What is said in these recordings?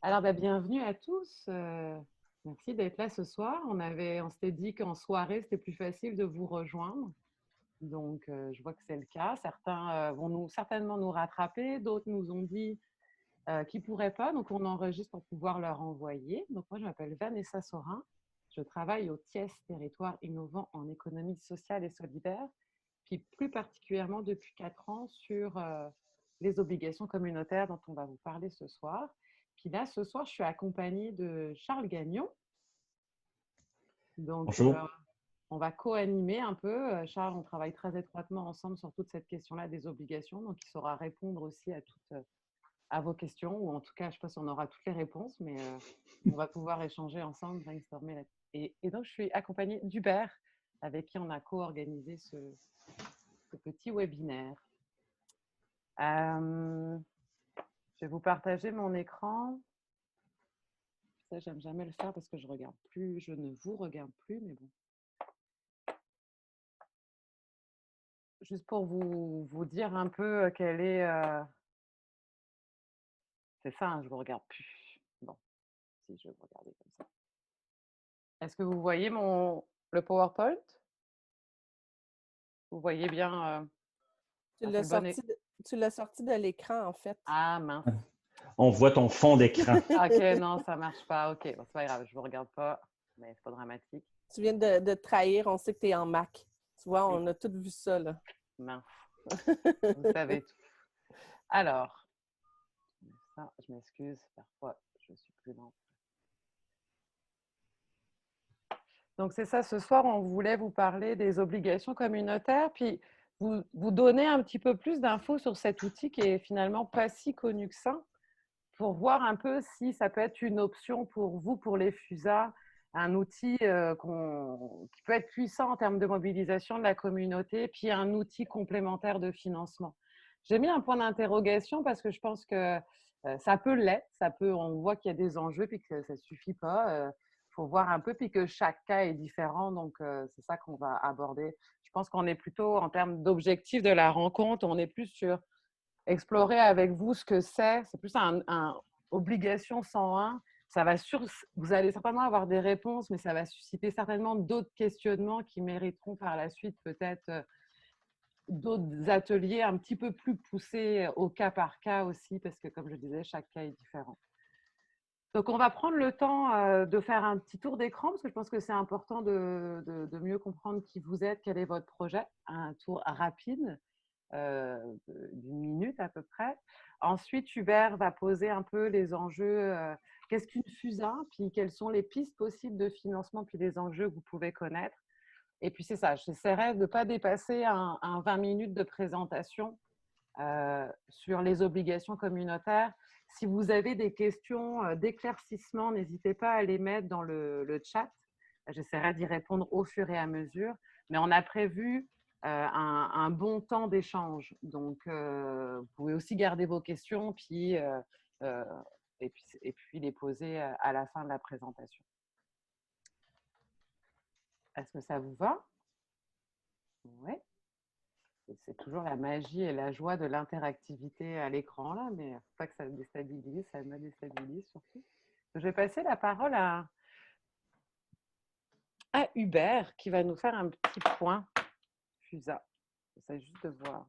Alors, bienvenue à tous. Merci d'être là ce soir. On s'était dit qu'en soirée, c'était plus facile de vous rejoindre. Donc, je vois que c'est le cas. Certains vont certainement nous rattraper. D'autres nous ont dit qu'ils ne pourraient pas. Donc, on enregistre pour pouvoir leur envoyer. Donc, moi, je m'appelle Vanessa Sorin. Je travaille au TIES, Territoire innovant en économie sociale et solidaire. Puis, plus particulièrement depuis 4 ans sur les obligations communautaires dont on va vous parler ce soir. Puis là, ce soir, je suis accompagnée de Charles Gagnon. Donc, Bonjour. on va co-animer un peu. Charles, on travaille très étroitement ensemble sur toute cette question-là des obligations. Donc, il saura répondre aussi à vos questions. Ou en tout cas, je ne sais pas si on aura toutes les réponses, mais on va pouvoir échanger ensemble, brainstormer là. Et donc, je suis accompagnée d'Hubert, avec qui on a co-organisé ce petit webinaire. Je vais vous partager mon écran. Ça, j'aime jamais le faire parce que je ne vous regarde plus, mais bon. Juste pour vous dire un peu quelle est... C'est ça, hein, je ne vous regarde plus. Bon, si je vais vous regarder comme ça. Est-ce que vous voyez le PowerPoint? Vous voyez bien... Tu l'as sorti de l'écran, en fait. Ah, mince. On voit ton fond d'écran. OK, non, ça ne marche pas. OK, bon, c'est pas grave, je ne vous regarde pas, mais c'est pas dramatique. Tu viens de te trahir, on sait que tu es en Mac. Tu vois, on a tous vu ça, là. Mince. Vous savez tout. Alors, ça, je m'excuse, parfois, je suis plus lente. Donc, c'est ça, ce soir, on voulait vous parler des obligations communautaires, puis vous donner un petit peu plus d'infos sur cet outil qui est finalement pas si connu que ça, pour voir un peu si ça peut être une option pour vous, pour les FUSA, un outil qui peut être puissant en termes de mobilisation de la communauté, puis un outil complémentaire de financement. J'ai mis un point d'interrogation parce que je pense que ça peut l'être, on voit qu'il y a des enjeux, puis que ça ne suffit pas. Faut voir un peu, puis que chaque cas est différent, donc c'est ça qu'on va aborder. Je pense qu'on est plutôt, en termes d'objectifs de la rencontre, on est plus sur explorer avec vous ce que c'est plus un obligation 101. Vous allez certainement avoir des réponses, mais ça va susciter certainement d'autres questionnements qui mériteront par la suite peut-être d'autres ateliers un petit peu plus poussés au cas par cas aussi, parce que comme je disais, chaque cas est différent. Donc, on va prendre le temps de faire un petit tour d'écran parce que je pense que c'est important de mieux comprendre qui vous êtes, quel est votre projet. Un tour rapide d'une minute à peu près. Ensuite, Hubert va poser un peu les enjeux. Qu'est-ce qu'une FUSA? Puis, quelles sont les pistes possibles de financement? Puis, les enjeux que vous pouvez connaître. Et puis, c'est ça. J'essaierai de ne pas dépasser un 20 minutes de présentation sur les obligations communautaires. Si vous avez des questions d'éclaircissement, n'hésitez pas à les mettre dans le chat. J'essaierai d'y répondre au fur et à mesure. Mais on a prévu un bon temps d'échange. Donc, vous pouvez aussi garder vos questions et puis les poser à la fin de la présentation. Est-ce que ça vous va? Oui. C'est toujours la magie et la joie de l'interactivité à l'écran, là, mais il ne faut pas que ça déstabilise, ça me déstabilise surtout. Je vais passer la parole à Hubert qui va nous faire un petit point FUSA. J'essaie juste de voir.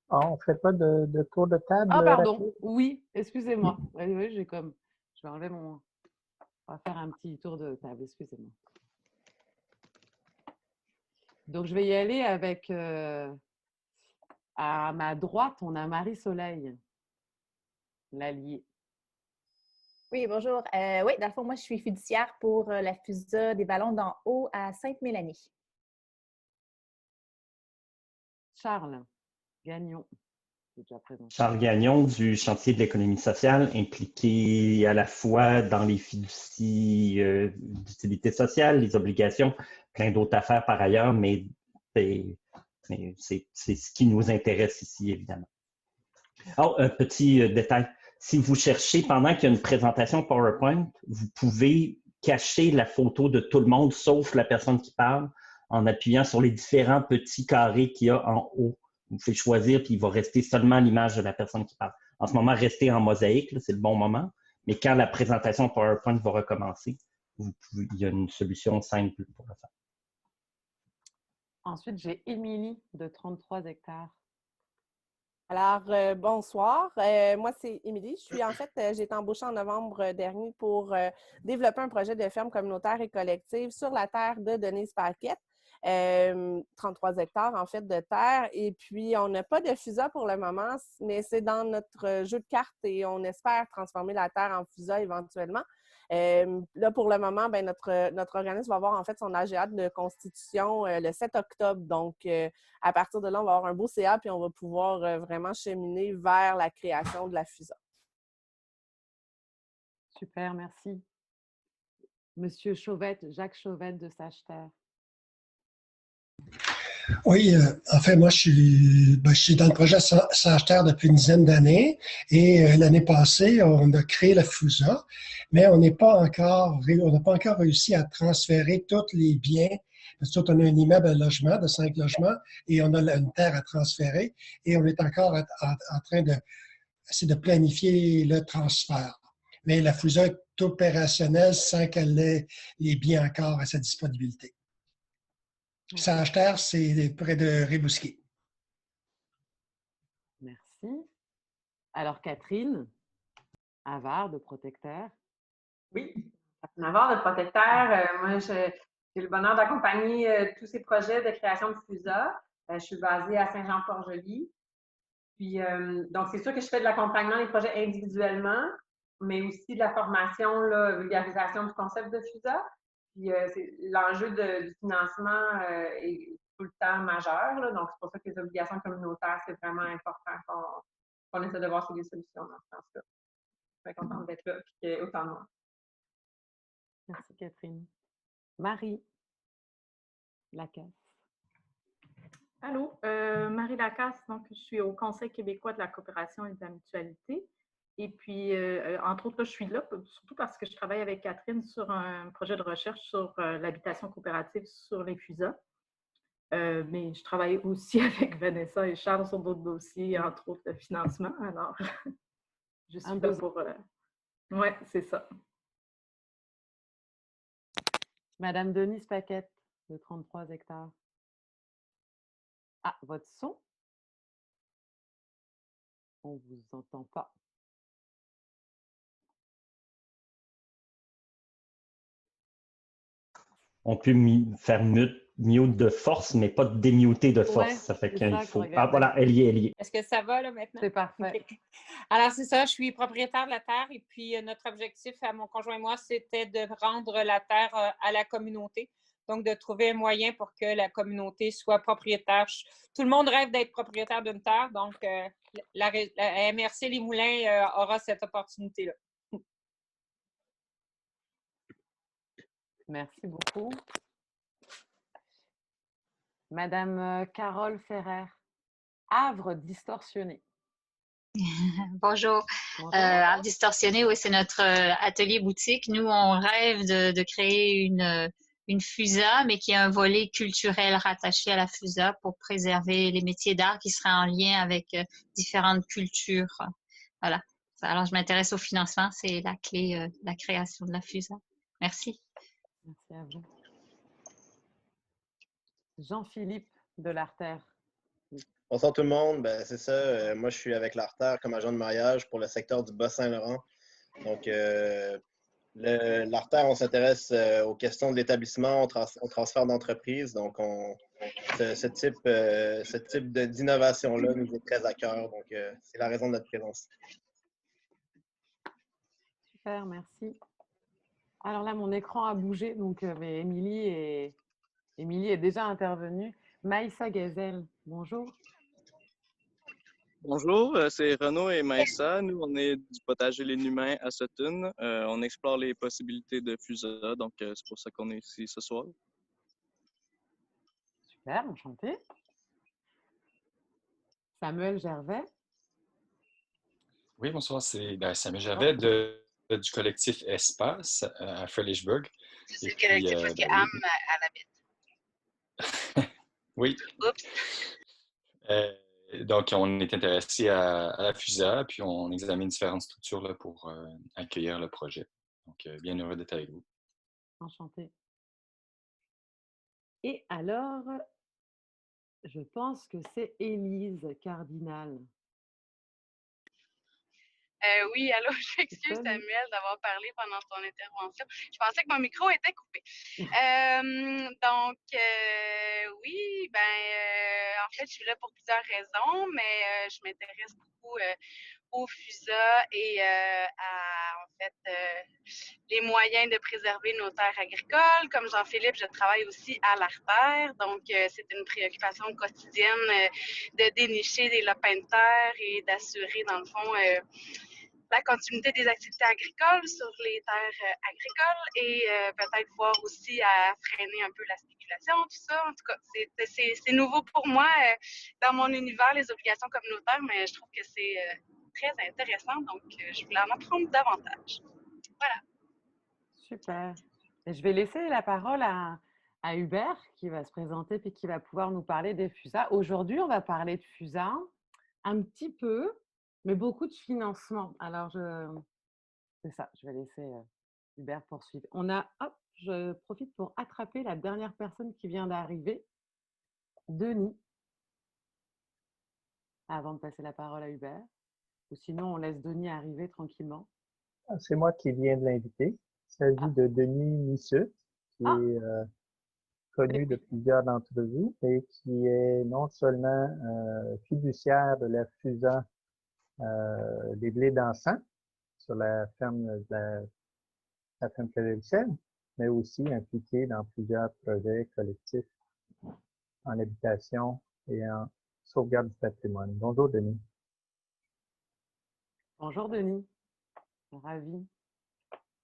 Ah, on ne fait pas de tour de table? Ah, pardon. Rapide. Oui, excusez-moi. Oui, je vais enlever mon... On va faire un petit tour de table, excusez-moi. Donc, je vais y aller avec... à ma droite, on a Marie-Soleil, l'alliée. Oui, bonjour. Oui, dans le fond, moi, je suis fiduciaire pour la FUSA des Vallons d'en haut à Sainte-Mélanie. Charles Gagnon. Charles Gagnon du chantier de l'économie sociale, impliqué à la fois dans les fiducies d'utilité sociale, les obligations, plein d'autres affaires par ailleurs, mais c'est ce qui nous intéresse ici, évidemment. Oh, un petit détail. Si vous cherchez, pendant qu'il y a une présentation PowerPoint, vous pouvez cacher la photo de tout le monde, sauf la personne qui parle, en appuyant sur les différents petits carrés qu'il y a en haut. Vous pouvez choisir, puis il va rester seulement l'image de la personne qui parle. En ce moment, restez en mosaïque, c'est le bon moment. Mais quand la présentation PowerPoint va recommencer, il y a une solution simple pour le faire. Ensuite, j'ai Émilie de 33 hectares. Alors, bonsoir. Moi, c'est Émilie. J'ai été embauchée en novembre dernier pour développer un projet de ferme communautaire et collective sur la terre de Denise Paquette. 33 hectares, en fait, de terre. Et puis, on n'a pas de FUSA pour le moment, mais c'est dans notre jeu de cartes et on espère transformer la terre en FUSA éventuellement. Là, pour le moment, ben, notre organisme va avoir en fait son AGA de constitution le 7 octobre. Donc, à partir de là, on va avoir un beau CA puis on va pouvoir vraiment cheminer vers la création de la FUSA. Super, merci. Monsieur Chauvette, Jacques Chauvette de Sacheterre. Oui, en fait, moi, je suis dans le projet Sacheterre depuis une dizaine d'années et l'année passée, on a créé la FUSA, mais on n'a pas encore réussi à transférer tous les biens. Parce que on a un immeuble à logement de 5 logements et on a une terre à transférer et on est encore en train de planifier le transfert. Mais la FUSA est opérationnelle sans qu'elle ait les biens encore à sa disponibilité. Sacheterre, c'est près de Rimouski. Merci. Alors, Catherine, Havard de Protecteur. Oui, Catherine Havard de Protecteur. Moi, j'ai le bonheur d'accompagner tous ces projets de création de FUSA. Je suis basée à Saint-Jean-Port-Joli. Puis, donc, c'est sûr que je fais de l'accompagnement des projets individuellement, mais aussi de la formation, la vulgarisation du concept de FUSA. Puis, l'enjeu du financement est tout le temps majeur. Là, donc, c'est pour ça que les obligations communautaires, c'est vraiment important qu'on essaie de voir sur des solutions dans ce sens-là. Je suis contente d'être là et qu'il y ait autant de monde. Merci, Catherine. Marie Lacasse. Allô, Marie Lacasse, donc je suis au Conseil québécois de la coopération et de la mutualité. Et puis, entre autres, là, je suis là surtout parce que je travaille avec Catherine sur un projet de recherche sur l'habitation coopérative sur les FUSA. Mais je travaille aussi avec Vanessa et Charles sur d'autres dossiers, entre autres le financement. Alors, je suis là pour... Oui, c'est ça. Madame Denise Paquette, de 33 hectares. Ah, votre son? On ne vous entend pas. On peut faire mute de force, mais pas démuter de force. Ouais, ça fait c'est qu'il ça faut. que je Ah, voilà, elle y est, elle y est. Est-ce que ça va là maintenant? C'est parfait. Okay. Alors, c'est ça, je suis propriétaire de la terre et puis notre objectif à mon conjoint et moi, c'était de rendre la terre à la communauté. Donc, de trouver un moyen pour que la communauté soit propriétaire. Tout le monde rêve d'être propriétaire d'une terre, donc la MRC Les Moulins aura cette opportunité-là. Merci beaucoup. Madame Carole Ferrer, Havre distorsionné. Bonjour. Havre distorsionné, oui, c'est notre atelier boutique. Nous, on rêve de créer une FUSA, mais qui a un volet culturel rattaché à la FUSA pour préserver les métiers d'art qui seraient en lien avec différentes cultures. Voilà. Alors, je m'intéresse au financement. C'est la clé de la création de la FUSA. Merci. Merci à vous. Jean-Philippe de l'Artère. Bonsoir tout le monde. Ben, c'est ça. Moi, je suis avec l'Artère comme agent de mariage pour le secteur du Bas-Saint-Laurent. Donc, l'Artère, on s'intéresse aux questions de l'établissement, au transfert d'entreprise. Donc, ce type d'innovation-là nous est très à cœur. Donc, c'est la raison de notre présence. Super, merci. Alors là, mon écran a bougé, donc mais Émilie est déjà intervenue. Maïssa Ghazel, bonjour. Bonjour, c'est Renaud et Maïssa. Nous, on est du potager Les Humains à Sutton. On explore les possibilités de FUSA, donc c'est pour ça qu'on est ici ce soir. Super, enchanté. Samuel Gervais. Oui, bonsoir, c'est Samuel Gervais du collectif Espace à Fredericksburg. C'est le collectif que Am habite. Oui. Oups. Donc, on est intéressé à la FUSA, puis on examine différentes structures là, pour accueillir le projet. Donc, bien heureux d'être avec vous. Enchantée. Et alors, je pense que c'est Élise Cardinal. Oui, allô, je m'excuse Samuel d'avoir parlé pendant ton intervention. Je pensais que mon micro était coupé. Oui, en fait, je suis là pour plusieurs raisons, mais je m'intéresse beaucoup au FUSA et les moyens de préserver nos terres agricoles. Comme Jean-Philippe, je travaille aussi à l'artère, donc c'est une préoccupation quotidienne de dénicher des lopins de terre et d'assurer, dans le fond, la continuité des activités agricoles sur les terres agricoles et peut-être voir aussi à freiner un peu la spéculation, tout ça. En tout cas, c'est nouveau pour moi dans mon univers, les obligations communautaires, mais je trouve que c'est très intéressant, donc je voulais en apprendre davantage. Voilà. Super. Et je vais laisser la parole à Hubert qui va se présenter puis qui va pouvoir nous parler des FUSA. Aujourd'hui, on va parler de FUSA un petit peu, mais beaucoup de financement. Alors, c'est ça, je vais laisser Hubert poursuivre. Je profite pour attraper la dernière personne qui vient d'arriver, Denis, avant de passer la parole à Hubert. Ou sinon, on laisse Denis arriver tranquillement. C'est moi qui viens de l'inviter. Il s'agit de Denis Missut, qui est connu de plusieurs d'entre vous et qui est non seulement fiduciaire de la FUSA des blés d'encens sur la ferme de la ferme Clavel-Ciel, mais aussi impliqué dans plusieurs projets collectifs en habitation et en sauvegarde du patrimoine. Bonjour Denis. Bonjour Denis, ravi.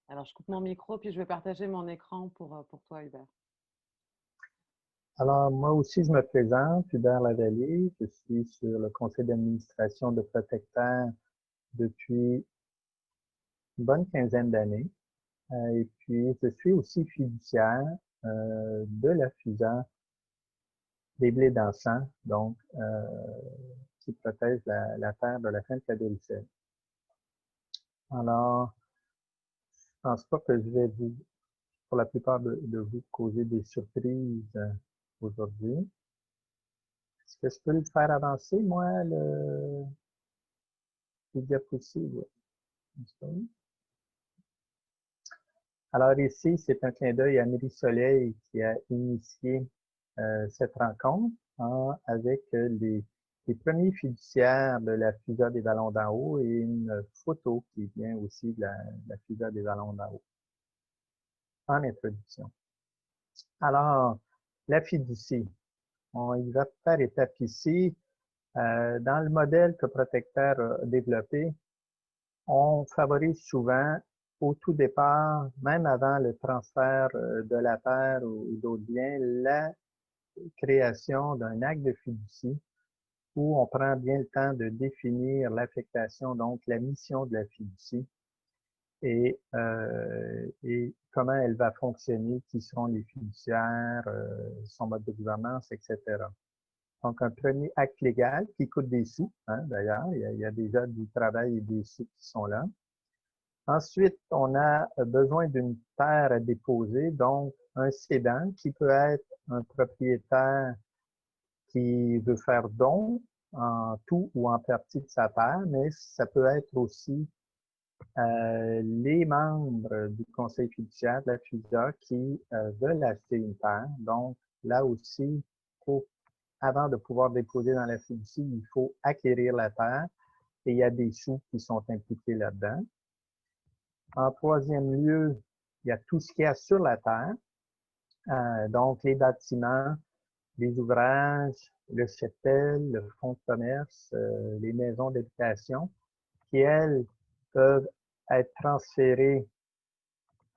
Alors je coupe mon micro puis je vais partager mon écran pour toi Hubert. Alors moi aussi je me présente, Hubert Lavallée, je suis sur le conseil d'administration de Protecteur depuis une bonne quinzaine d'années. Et puis, je suis aussi fiduciaire de la FUSA des blés d'encens, donc qui protège la terre de la ferme Clavel-Ciel. Alors, je pense pas que je vais pour la plupart de vous, causer des surprises aujourd'hui. Est-ce que je peux le faire avancer, moi, le diapositive? Alors ici, c'est un clin d'œil à Amélie Soleil qui a initié cette rencontre avec les premiers fiduciaires de la FUSA des Vallons d'en haut et une photo qui vient aussi de la FUSA des Vallons d'en haut en introduction. Alors, la fiducie, on y va par étapes ici. Dans le modèle que Protecteur a développé, on favorise souvent au tout départ, même avant le transfert de la terre ou d'autres biens, la création d'un acte de fiducie où on prend bien le temps de définir l'affectation, donc la mission de la fiducie et comment elle va fonctionner, qui seront les fiduciaires, son mode de gouvernance, etc. Donc, un premier acte légal qui coûte des sous, hein, d'ailleurs, il y a déjà du travail et des sous qui sont là. Ensuite, on a besoin d'une terre à déposer, donc un cédant qui peut être un propriétaire qui veut faire don en tout ou en partie de sa terre, mais ça peut être aussi les membres du conseil fiduciaire de la FUSA qui veulent acheter une terre. Donc, là aussi, avant de pouvoir déposer dans la fiducie, il faut acquérir la terre et il y a des sous qui sont impliqués là-dedans. En troisième lieu, il y a tout ce qu'il y a sur la terre, donc les bâtiments, les ouvrages, le cheptel, le fonds de commerce, les maisons d'habitation, qui, elles, peuvent être transférées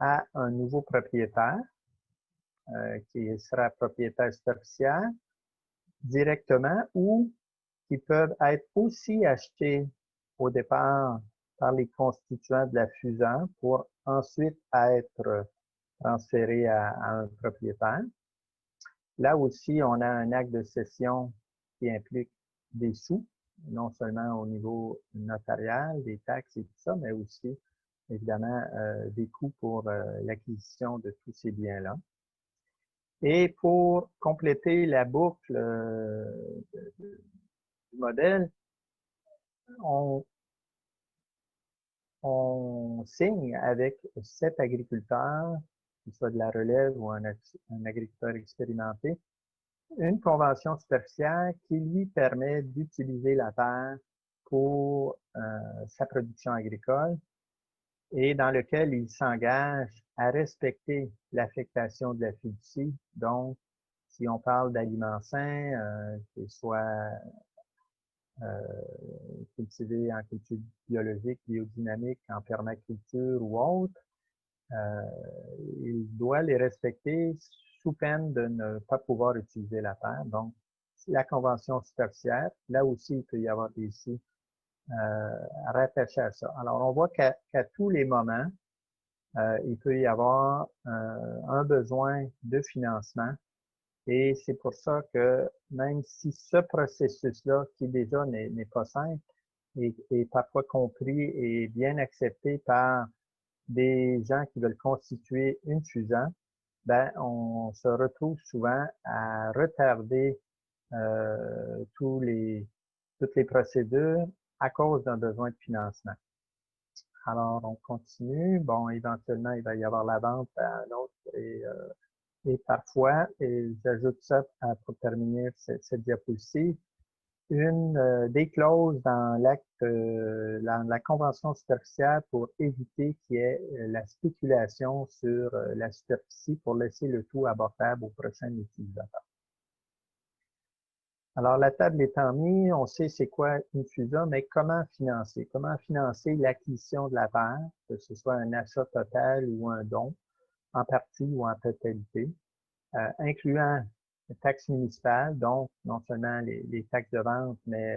à un nouveau propriétaire, qui sera propriétaire superficiaire, directement, ou qui peuvent être aussi achetés au départ par les constituants de la FUSA pour ensuite être transférés à un propriétaire. Là aussi, on a un acte de cession qui implique des sous, non seulement au niveau notarial, des taxes et tout ça, mais aussi, évidemment, des coûts pour l'acquisition de tous ces biens-là. Et pour compléter la boucle du modèle, on signe avec 7 agriculteurs, qu'il soit de la relève ou un agriculteur expérimenté, une convention superficielle qui lui permet d'utiliser la terre pour sa production agricole et dans lequel il s'engage à respecter l'affectation de la fiducie. Donc, si on parle d'aliments sains, qu'ils soient cultivés en culture biologique, biodynamique, en permaculture ou autre, il doit les respecter sous peine de ne pas pouvoir utiliser la terre. Donc, la convention superficielle, là aussi, il peut y avoir des sous rattachés à ça. Alors, on voit qu'à tous les moments, il peut y avoir un besoin de financement et c'est pour ça que même si ce processus-là, qui déjà n'est pas simple, est parfois compris et bien accepté par des gens qui veulent constituer une FUSA, ben, on se retrouve souvent à retarder toutes les procédures à cause d'un besoin de financement. Alors, on continue. Bon, éventuellement, il va y avoir la vente à l'autre et parfois, et j'ajoute ça pour terminer cette diapositive, une des clauses dans l'acte, la convention superficielle pour éviter qu'il y ait la spéculation sur la superficie pour laisser le tout abordable aux prochains utilisateurs. Alors, la table étant mise, on sait c'est quoi une FUSA, mais comment financer? Comment financer l'acquisition de la terre, que ce soit un achat total ou un don, en partie ou en totalité, incluant les taxes municipales, donc non seulement les taxes de vente, mais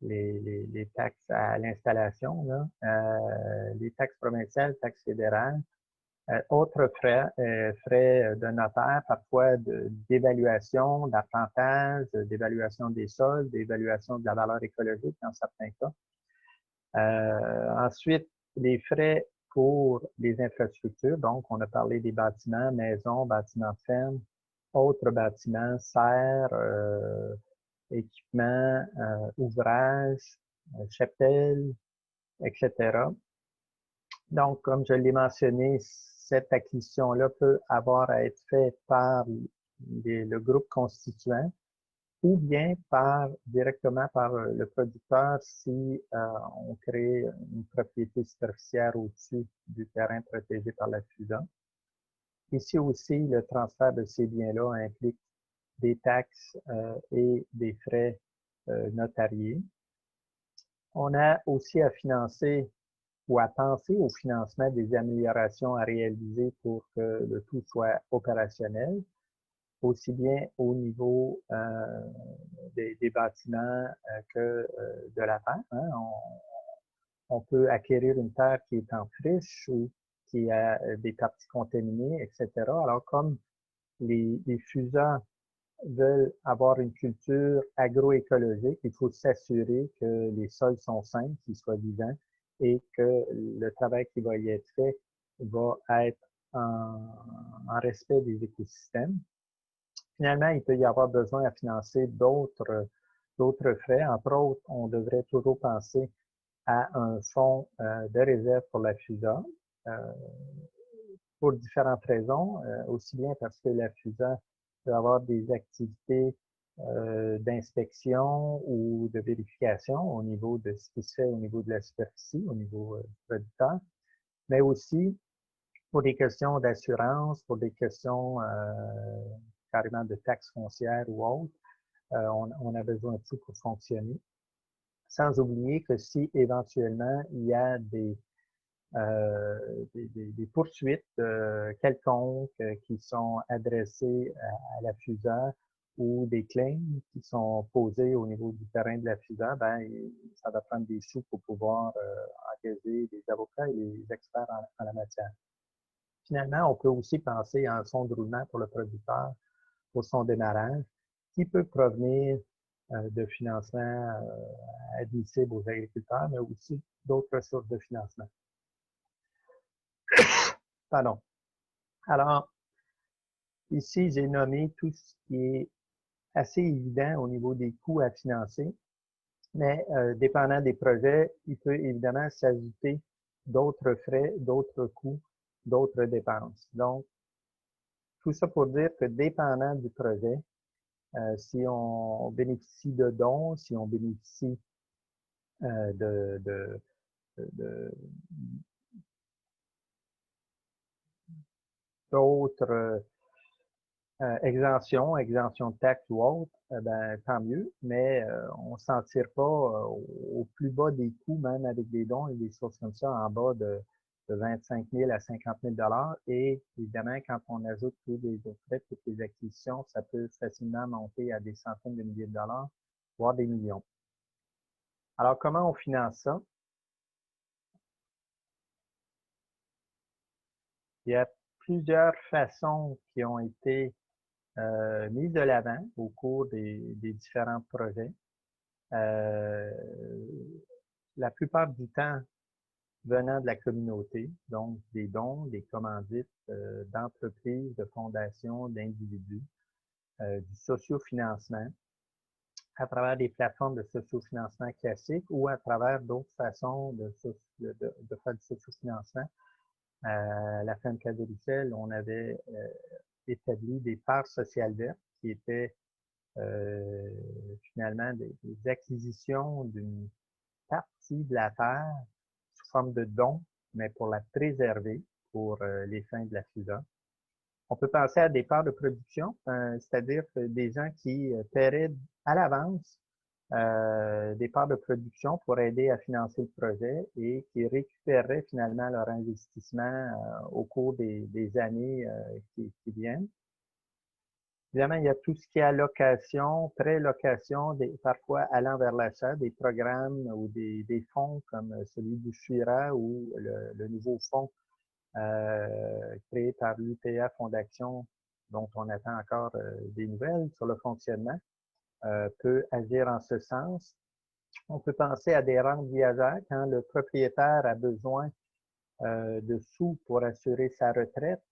les taxes à l'installation, les taxes provinciales, taxes fédérales, autres frais, frais de notaire, parfois d'évaluation, d'apprentissage, d'évaluation des sols, d'évaluation de la valeur écologique dans certains cas. Ensuite, les frais pour les infrastructures, donc on a parlé des bâtiments, maisons, bâtiments de ferme, autres bâtiments, serres, équipements, ouvrages, chapelles, etc. Donc, comme je l'ai mentionné, cette acquisition-là peut avoir à être faite par le groupe constituant ou bien directement par le producteur si on crée une propriété superficielle au-dessus du terrain protégé par la FUSA. Ici aussi, le transfert de ces biens-là implique des taxes et des frais notariés. On a aussi à financer ou à penser au financement des améliorations à réaliser pour que le tout soit opérationnel, aussi bien au niveau des bâtiments que de la terre. Hein. On peut acquérir une terre qui est en friche ou qui a des parties contaminées, etc. Alors, comme les FUSA veulent avoir une culture agroécologique, il faut s'assurer que les sols sont sains, qu'ils soient vivants, et que le travail qui va y être fait va être en respect des écosystèmes. Finalement, il peut y avoir besoin à financer d'autres frais. Entre autres, on devrait toujours penser à un fonds de réserve pour la FUSA pour différentes raisons, aussi bien parce que la FUSA peut avoir des activités d'inspection ou de vérification au niveau de ce qui se fait au niveau de la superficie, au niveau du producteur, mais aussi pour des questions d'assurance, pour des questions carrément de taxes foncières ou autres. On a besoin de tout pour fonctionner. Sans oublier que si éventuellement il y a des poursuites quelconques qui sont adressées à la FUSA ou des claims qui sont posés au niveau du terrain de la FUSA, ben, ça va prendre des sous pour pouvoir engager des avocats et des experts en la matière. Finalement, on peut aussi penser à un fonds de roulement pour le producteur pour son démarrage qui peut provenir de financement admissibles aux agriculteurs, mais aussi d'autres sources de financement. Pardon. Alors, ici, j'ai nommé tout ce qui est assez évident au niveau des coûts à financer, mais dépendant des projets, il peut évidemment s'ajouter d'autres frais, d'autres coûts, d'autres dépenses. Donc, tout ça pour dire que dépendant du projet, si on bénéficie de dons, si on bénéficie d'autres exemptions de taxes ou autres, ben, tant mieux, mais on ne s'en tire pas au plus bas des coûts, même avec des dons et des choses comme ça, en bas de 25 000 à 50 000 $. Et évidemment, quand on ajoute tous les frais, toutes les acquisitions, ça peut facilement monter à des centaines de milliers de dollars, voire des millions. Alors, comment on finance ça? Il y a plusieurs façons qui ont été mises de l'avant au cours des différents projets. La plupart du temps venant de la communauté, donc des dons, des commandites d'entreprises, de fondations, d'individus, du sociofinancement, à travers des plateformes de sociofinancement classiques ou à travers d'autres façons de faire du sociofinancement. À la fin de Cadoricel, on avait établi des parts sociales vertes qui étaient finalement des acquisitions d'une partie de la terre sous forme de dons, mais pour la préserver pour les fins de la FUSA. On peut penser à des parts de production, c'est-à-dire des gens qui paieraient à l'avance des parts de production pour aider à financer le projet et qui récupéreraient finalement leur investissement au cours des années qui viennent. Évidemment, il y a tout ce qui est allocation, pré-location, parfois allant vers l'achat, des programmes ou des fonds comme celui du SHUIRA ou le nouveau fonds créé par l'UPA Fondation, dont on attend encore des nouvelles sur le fonctionnement, peut agir en ce sens. On peut penser à des rentes viagères quand le propriétaire a besoin de sous pour assurer sa retraite,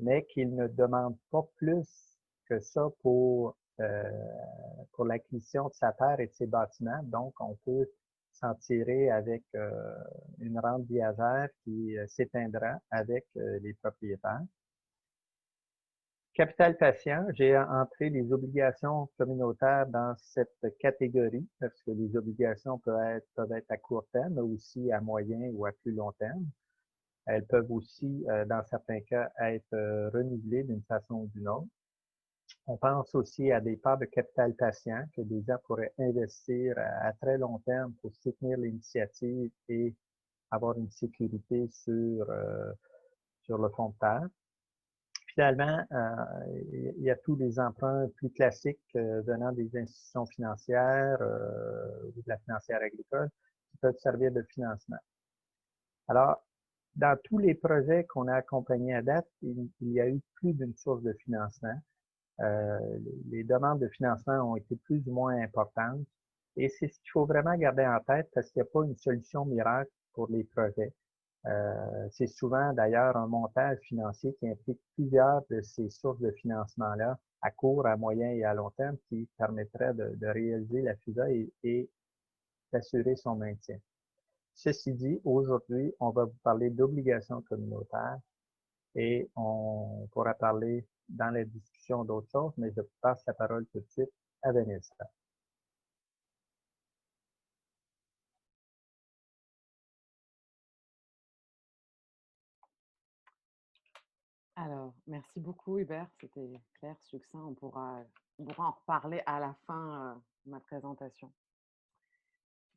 mais qu'il ne demande pas plus que ça pour l'acquisition de sa terre et de ses bâtiments. Donc, on peut s'en tirer avec une rente viagère qui s'éteindra avec les propriétaires. Capital patient, j'ai entré les obligations communautaires dans cette catégorie parce que les obligations peuvent être à court terme, mais aussi à moyen ou à plus long terme. Elles peuvent aussi, dans certains cas, être renouvelées d'une façon ou d'une autre. On pense aussi à des parts de capital patient que des gens pourraient investir à très long terme pour soutenir l'initiative et avoir une sécurité sur le fonds de terre. Finalement, il y a tous les emprunts plus classiques venant des institutions financières ou de la financière agricole qui peuvent servir de financement. Alors, dans tous les projets qu'on a accompagnés à date, il y a eu plus d'une source de financement. Les demandes de financement ont été plus ou moins importantes et c'est ce qu'il faut vraiment garder en tête parce qu'il n'y a pas une solution miracle pour les projets. C'est souvent d'ailleurs un montage financier qui implique plusieurs de ces sources de financement-là à court, à moyen et à long terme qui permettraient de réaliser la FUSA et d'assurer son maintien. Ceci dit, aujourd'hui, on va vous parler d'obligations communautaires et on pourra parler dans la discussion d'autres choses, mais je passe la parole tout de suite à Vanessa. Alors, merci beaucoup Hubert, c'était clair, succinct. On pourra en reparler à la fin de ma présentation.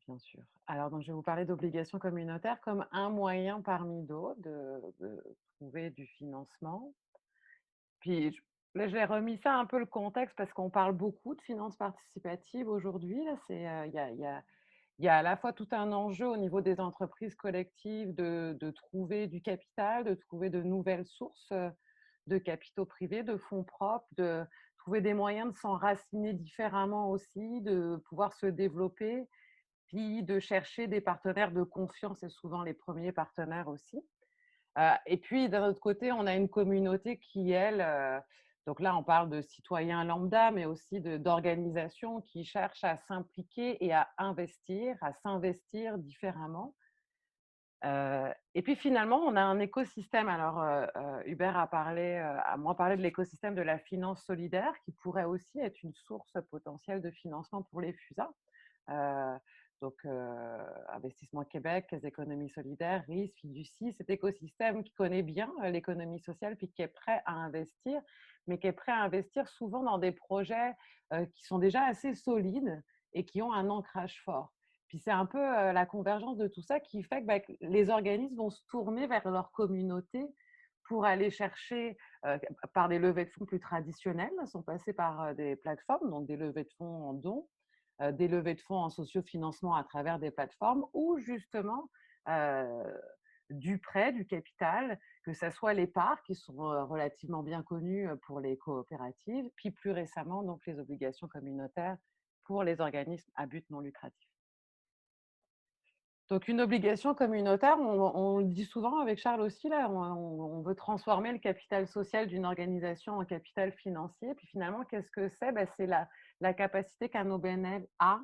Bien sûr. Alors, donc, je vais vous parler d'obligations communautaires comme un moyen parmi d'autres de trouver du financement. Puis là, j'ai remis ça un peu le contexte parce qu'on parle beaucoup de finances participatives aujourd'hui. Il y a à la fois tout un enjeu au niveau des entreprises collectives de trouver du capital, de trouver de nouvelles sources de capitaux privés, de fonds propres, de trouver des moyens de s'enraciner différemment aussi, de pouvoir se développer, puis de chercher des partenaires de confiance, c'est souvent les premiers partenaires aussi. Et puis, d'un autre côté, on a une communauté qui, elle, donc là, on parle de citoyens lambda, mais aussi d'organisations qui cherchent à s'impliquer et à s'investir différemment. Et puis finalement, on a un écosystème. Alors, Hubert a moins parlé de l'écosystème de la finance solidaire, qui pourrait aussi être une source potentielle de financement pour les FUSA. Donc, Investissement Québec, Caisse d'économie solidaire, RIS, Fiducie, cet écosystème qui connaît bien l'économie sociale, puis qui est prêt à investir, mais qui est prêt à investir souvent dans des projets qui sont déjà assez solides et qui ont un ancrage fort. Puis c'est un peu la convergence de tout ça qui fait que les organismes vont se tourner vers leur communauté pour aller chercher par des levées de fonds plus traditionnelles, sont passés par des plateformes, donc des levées de fonds en dons, des levées de fonds en sociofinancement à travers des plateformes, ou justement du prêt, du capital, que ce soit les parts qui sont relativement bien connues pour les coopératives, puis plus récemment donc les obligations communautaires pour les organismes à but non lucratif. Donc, une obligation communautaire, on le dit souvent avec Charles aussi, là, on veut transformer le capital social d'une organisation en capital financier. Puis finalement, qu'est-ce que c'est? C'est la capacité qu'un OBNL a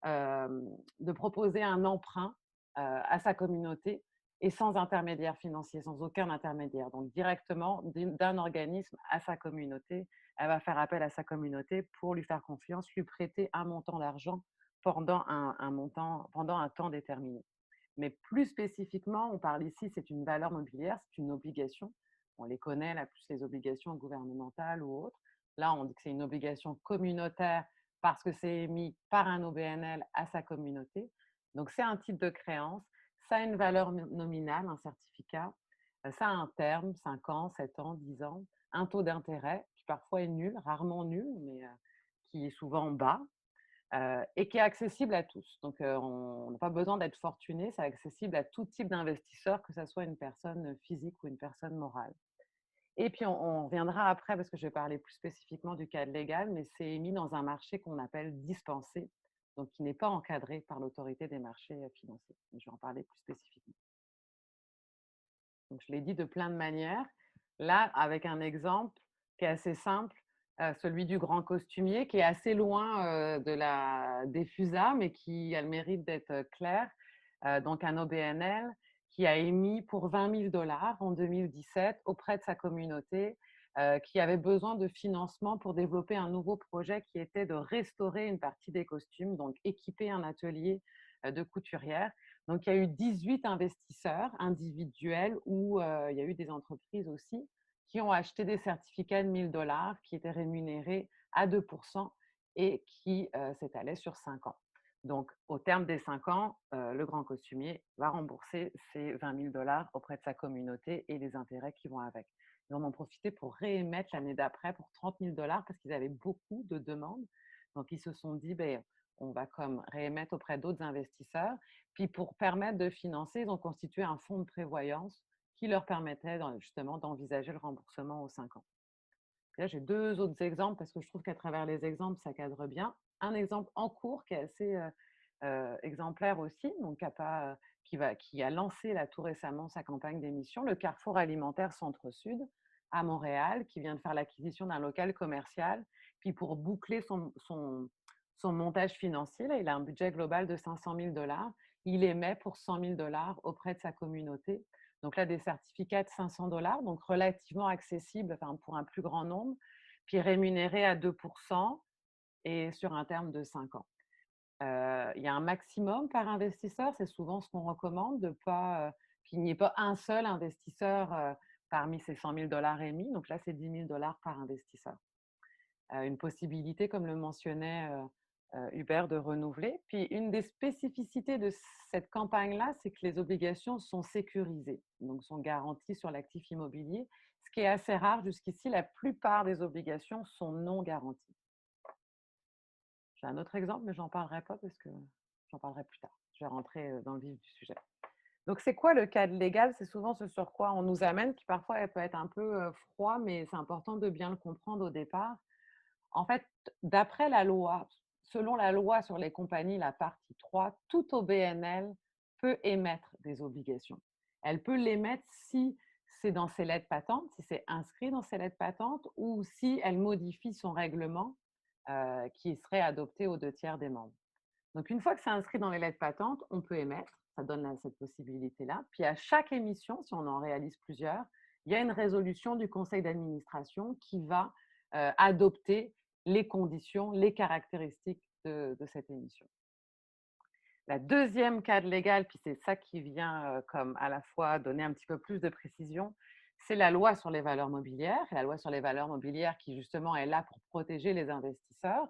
de proposer un emprunt à sa communauté et sans intermédiaire financier, sans aucun intermédiaire. Donc, directement d'un organisme à sa communauté, elle va faire appel à sa communauté pour lui faire confiance, lui prêter un montant d'argent pendant un temps déterminé. Mais plus spécifiquement, on parle ici, c'est une valeur mobilière, c'est une obligation. On les connaît, là, plus les obligations gouvernementales ou autres. Là, on dit que c'est une obligation communautaire parce que c'est émis par un OBNL à sa communauté. Donc, c'est un type de créance. Ça a une valeur nominale, un certificat. Ça a un terme, 5 ans, 7 ans, 10 ans. Un taux d'intérêt qui parfois est nul, rarement nul, mais qui est souvent bas. Et qui est accessible à tous. Donc, on n'a pas besoin d'être fortuné, c'est accessible à tout type d'investisseur, que ce soit une personne physique ou une personne morale. Et puis, on reviendra après, parce que je vais parler plus spécifiquement du cadre légal, mais c'est émis dans un marché qu'on appelle dispensé, donc qui n'est pas encadré par l'autorité des marchés financiers. Je vais en parler plus spécifiquement. Donc, je l'ai dit de plein de manières. Là, avec un exemple qui est assez simple, celui du grand costumier, qui est assez loin des FUSA, mais qui a le mérite d'être clair. Donc, un OBNL qui a émis pour 20 000 $ en 2017 auprès de sa communauté, qui avait besoin de financement pour développer un nouveau projet qui était de restaurer une partie des costumes, donc équiper un atelier de couturière. Donc, il y a eu 18 investisseurs individuels ou il y a eu des entreprises aussi qui ont acheté des certificats de 1 000 $ qui étaient rémunérés à 2% et qui s'étalaient sur 5 ans. Donc, au terme des 5 ans, le grand costumier va rembourser ses 20 000 $ auprès de sa communauté et les intérêts qui vont avec. Ils en ont profité pour réémettre l'année d'après pour 30 000 $ parce qu'ils avaient beaucoup de demandes. Donc, ils se sont dit, on va comme réémettre auprès d'autres investisseurs. Puis, pour permettre de financer, ils ont constitué un fonds de prévoyance qui leur permettait justement d'envisager le remboursement aux 5 ans. Là, j'ai 2 autres exemples parce que je trouve qu'à travers les exemples, ça cadre bien. Un exemple en cours qui est assez exemplaire aussi, donc qui a lancé là, tout récemment sa campagne d'émission, le Carrefour alimentaire Centre-Sud à Montréal, qui vient de faire l'acquisition d'un local commercial. Puis pour boucler son montage financier, là, il a un budget global de 500 000 $. Il émet pour 100 000 $ auprès de sa communauté. Donc là, des certificats de 500 $, donc relativement accessibles pour un plus grand nombre, puis rémunérés à 2% et sur un terme de 5 ans. Il y a un maximum par investisseur, c'est souvent ce qu'on recommande, qu'il n'y ait pas un seul investisseur parmi ces 100 000 $ émis. Donc là, c'est 10 000 $ par investisseur. Une possibilité, comme le mentionnait Hubert, de renouveler. Puis une des spécificités de cette campagne-là, c'est que les obligations sont sécurisées, donc sont garanties sur l'actif immobilier, ce qui est assez rare jusqu'ici. La plupart des obligations sont non garanties. J'ai un autre exemple, mais je n'en parlerai pas parce que j'en parlerai plus tard. Je vais rentrer dans le vif du sujet. Donc, c'est quoi le cadre légal? C'est souvent ce sur quoi on nous amène, qui parfois peut être un peu froid, mais c'est important de bien le comprendre au départ. En fait, d'après la loi, selon la loi sur les compagnies, la partie 3, toute OBNL peut émettre des obligations. Elle peut l'émettre si c'est dans ses lettres patentes, si c'est inscrit dans ses lettres patentes ou si elle modifie son règlement qui serait adopté aux 2/3 des membres. Donc, une fois que c'est inscrit dans les lettres patentes, on peut émettre, ça donne cette possibilité-là. Puis, à chaque émission, si on en réalise plusieurs, il y a une résolution du conseil d'administration qui va adopter les conditions, les caractéristiques de cette émission. La deuxième cadre légal, puis c'est ça qui vient comme à la fois donner un petit peu plus de précision, c'est la loi sur les valeurs mobilières. La loi sur les valeurs mobilières qui justement est là pour protéger les investisseurs.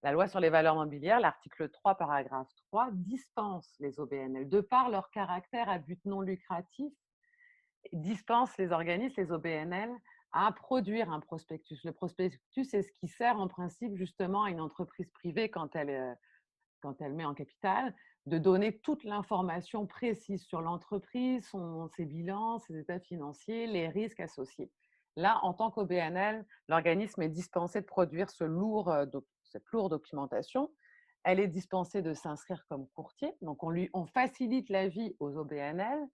La loi sur les valeurs mobilières, l'article 3, paragraphe 3, dispense les OBNL, de par leur caractère à but non lucratif, dispense les organismes, les OBNL, à produire un prospectus. Le prospectus, c'est ce qui sert en principe justement à une entreprise privée quand elle met en capital, de donner toute l'information précise sur l'entreprise, ses bilans, ses états financiers, les risques associés. Là, en tant qu'OBNL, l'organisme est dispensé de produire cette lourde documentation. Elle est dispensée de s'inscrire comme courtier. Donc, on facilite la vie aux OBNL,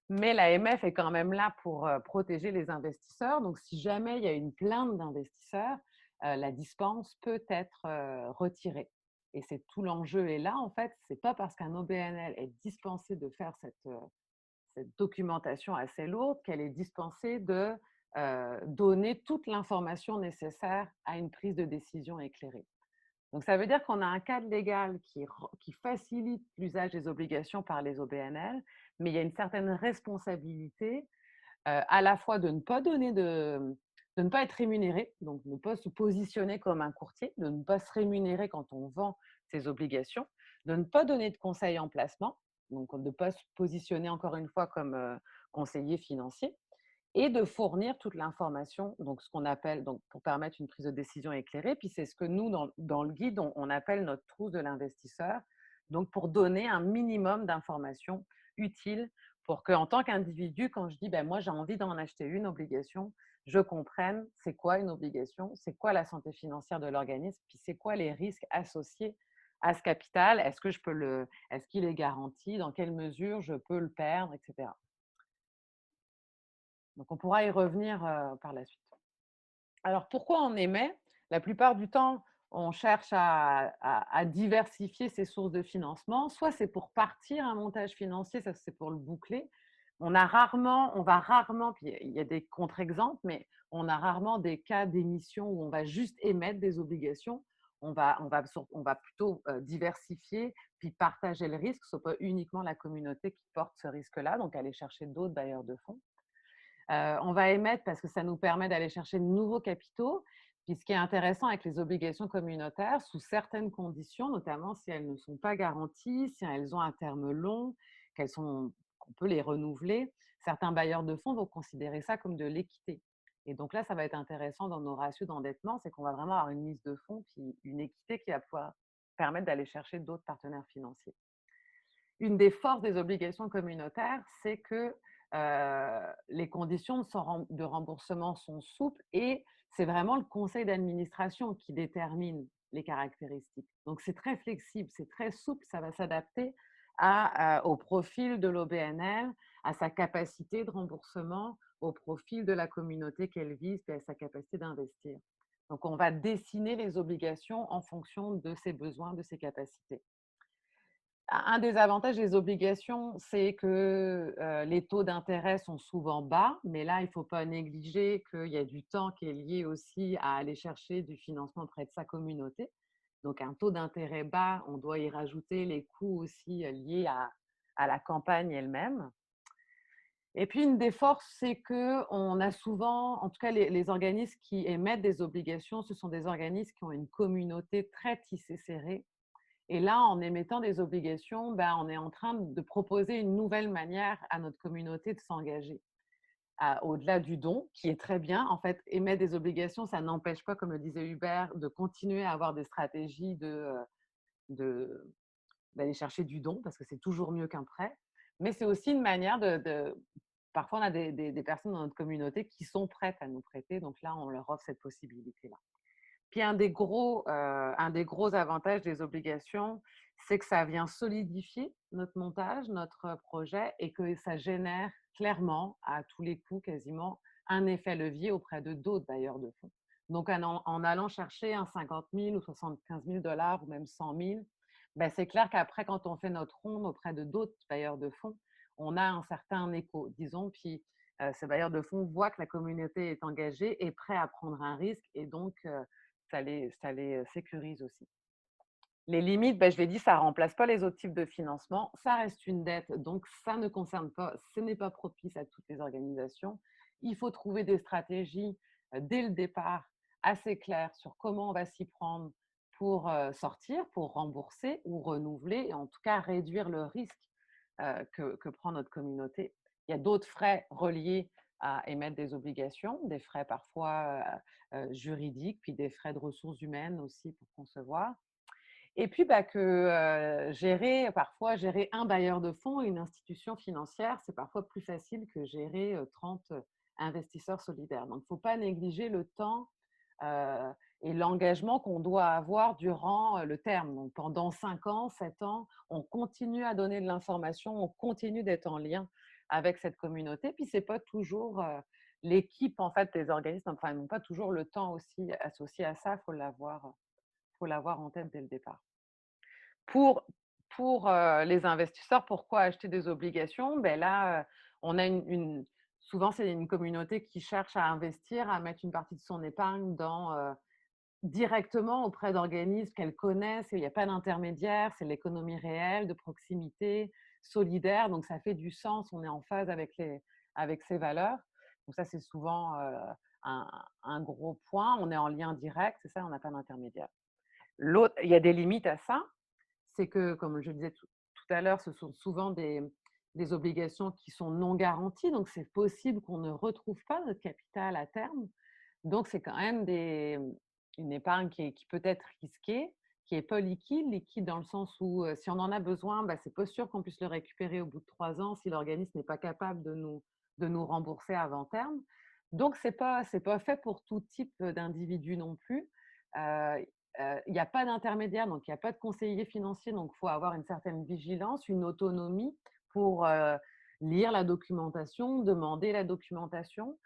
mais l'AMF est quand même là pour protéger les investisseurs. Donc, si jamais il y a une plainte d'investisseurs, la dispense peut être retirée. Et c'est tout l'enjeu est là, en fait, c'est pas parce qu'un OBNL est dispensé de faire cette documentation assez lourde qu'elle est dispensée de donner toute l'information nécessaire à une prise de décision éclairée. Donc, ça veut dire qu'on a un cadre légal qui facilite l'usage des obligations par les OBNL, mais il y a une certaine responsabilité à la fois de ne pas de ne pas être rémunéré, donc ne pas se positionner comme un courtier, de ne pas se rémunérer quand on vend ses obligations, de ne pas donner de conseils en placement, donc de ne pas se positionner encore une fois comme conseiller financier, et de fournir toute l'information, donc ce qu'on appelle, donc pour permettre une prise de décision éclairée, puis c'est ce que nous, dans le guide, on appelle notre trousse de l'investisseur, donc pour donner un minimum d'informations utiles pour qu'en tant qu'individu, quand je dis ben, moi j'ai envie d'en acheter une obligation, je comprenne c'est quoi une obligation, c'est quoi la santé financière de l'organisme, puis c'est quoi les risques associés à ce capital, est-ce qu'il est garanti, dans quelle mesure je peux le perdre, etc. Donc on pourra y revenir par la suite. Alors pourquoi on émet? La plupart du temps, on cherche à diversifier ses sources de financement. Soit c'est pour partir un montage financier, ça c'est pour le boucler. On va rarement, puis il y a des contre-exemples, mais on a rarement des cas d'émission où on va juste émettre des obligations. On va plutôt diversifier puis partager le risque. Ce n'est pas uniquement la communauté qui porte ce risque-là, donc aller chercher d'autres bailleurs de fonds. On va émettre parce que ça nous permet d'aller chercher de nouveaux capitaux. Puis ce qui est intéressant avec les obligations communautaires, sous certaines conditions, notamment si elles ne sont pas garanties, si elles ont un terme long, qu'on peut les renouveler, certains bailleurs de fonds vont considérer ça comme de l'équité. Et donc là, ça va être intéressant dans nos ratios d'endettement, c'est qu'on va vraiment avoir une mise de fonds puis une équité qui va pouvoir permettre d'aller chercher d'autres partenaires financiers. Une des forces des obligations communautaires, c'est que les conditions de remboursement sont souples et c'est vraiment le conseil d'administration qui détermine les caractéristiques. Donc, c'est très flexible, c'est très souple, ça va s'adapter au profil de l'OBNL, à sa capacité de remboursement, au profil de la communauté qu'elle vise et à sa capacité d'investir. Donc, on va dessiner les obligations en fonction de ses besoins, de ses capacités. Un des avantages des obligations, c'est que les taux d'intérêt sont souvent bas, mais là, il ne faut pas négliger qu'il y a du temps qui est lié aussi à aller chercher du financement auprès de sa communauté. Donc, un taux d'intérêt bas, on doit y rajouter les coûts aussi liés à la campagne elle-même. Et puis, une des forces, c'est qu'on a souvent, en tout cas les organismes qui émettent des obligations, ce sont des organismes qui ont une communauté très tissée serrée. Et là, en émettant des obligations, on est en train de proposer une nouvelle manière à notre communauté de s'engager. Au-delà du don, qui est très bien, en fait, émettre des obligations, ça n'empêche pas, comme le disait Hubert, de continuer à avoir des stratégies d'aller chercher du don, parce que c'est toujours mieux qu'un prêt. Mais c'est aussi une manière parfois, on a des personnes dans notre communauté qui sont prêtes à nous prêter, donc là, on leur offre cette possibilité-là. Puis un des gros avantages des obligations, c'est que ça vient solidifier notre montage, notre projet, et que ça génère clairement, à tous les coups quasiment, un effet levier auprès de d'autres bailleurs de fonds. Donc en allant chercher un 50 000 ou 75 000 $ ou même 100 000, ben, c'est clair qu'après, quand on fait notre ronde auprès de d'autres bailleurs de fonds, on a un certain écho, disons, puis ces bailleurs de fonds voient que la communauté est engagée et prêt à prendre un risque, et donc ça les sécurise aussi. Les limites, ben, je l'ai dit, ça ne remplace pas les autres types de financement, ça reste une dette, donc ça ne concerne pas, ce n'est pas propice à toutes les organisations. Il faut trouver des stratégies dès le départ assez claires sur comment on va s'y prendre pour sortir, pour rembourser ou renouveler, et en tout cas réduire le risque que prend notre communauté. Il y a d'autres frais reliés à émettre des obligations, des frais parfois juridiques, puis des frais de ressources humaines aussi pour concevoir. Et puis parfois gérer un bailleur de fonds et une institution financière, c'est parfois plus facile que gérer 30 investisseurs solidaires. Donc, il ne faut pas négliger le temps et l'engagement qu'on doit avoir durant le terme. Donc, pendant 5 ans, 7 ans, on continue à donner de l'information, on continue d'être en lien avec cette communauté. Puis, ce n'est pas toujours l'équipe en fait, des organismes, enfin, ils n'ont pas toujours le temps aussi associé à ça, il faut l'avoir en tête dès le départ. Pour les investisseurs, pourquoi acheter des obligations? Ben là, on a souvent, c'est une communauté qui cherche à investir, à mettre une partie de son épargne directement auprès d'organismes qu'elles connaissent. Il n'y a pas d'intermédiaire, c'est l'économie réelle, de proximité, solidaire. Donc, ça fait du sens, on est en phase avec ces valeurs. Donc, ça, c'est souvent un gros point. On est en lien direct, c'est ça, on n'a pas d'intermédiaire. L'autre, il y a des limites à ça. C'est que, comme je disais tout à l'heure, ce sont souvent des obligations qui sont non garanties. Donc, c'est possible qu'on ne retrouve pas notre capital à terme. Donc, c'est quand même une épargne qui peut être risquée, qui n'est pas liquide dans le sens où si on en a besoin, ben, ce n'est pas sûr qu'on puisse le récupérer au bout de 3 ans si l'organisme n'est pas capable de nous rembourser avant terme. Donc, ce n'est pas fait pour tout type d'individu non plus. Il n'y a pas d'intermédiaire, donc il n'y a pas de conseiller financier, donc il faut avoir une certaine vigilance, une autonomie pour lire la documentation, demander la documentation.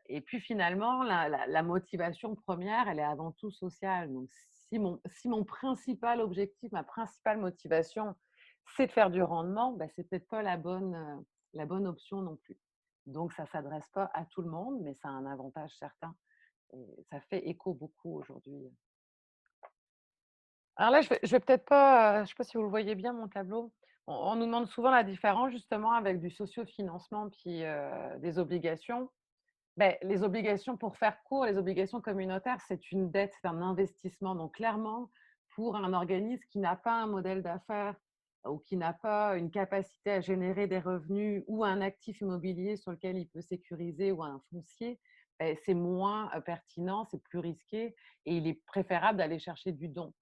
Et puis finalement, la motivation première, elle est avant tout sociale. Donc si mon principal objectif, ma principale motivation, c'est de faire du rendement, ben, ce n'est peut-être pas la bonne option non plus. Donc ça ne s'adresse pas à tout le monde, mais ça a un avantage certain. Et ça fait écho beaucoup aujourd'hui. Alors là, je vais peut-être pas, je ne sais pas si vous le voyez bien, mon tableau. On nous demande souvent la différence justement avec du sociofinancement puis des obligations. Ben, les obligations, pour faire court, les obligations communautaires, c'est une dette, c'est un investissement. Donc clairement, pour un organisme qui n'a pas un modèle d'affaires ou qui n'a pas une capacité à générer des revenus ou un actif immobilier sur lequel il peut sécuriser ou un foncier, ben, c'est moins pertinent, c'est plus risqué et il est préférable d'aller chercher du don.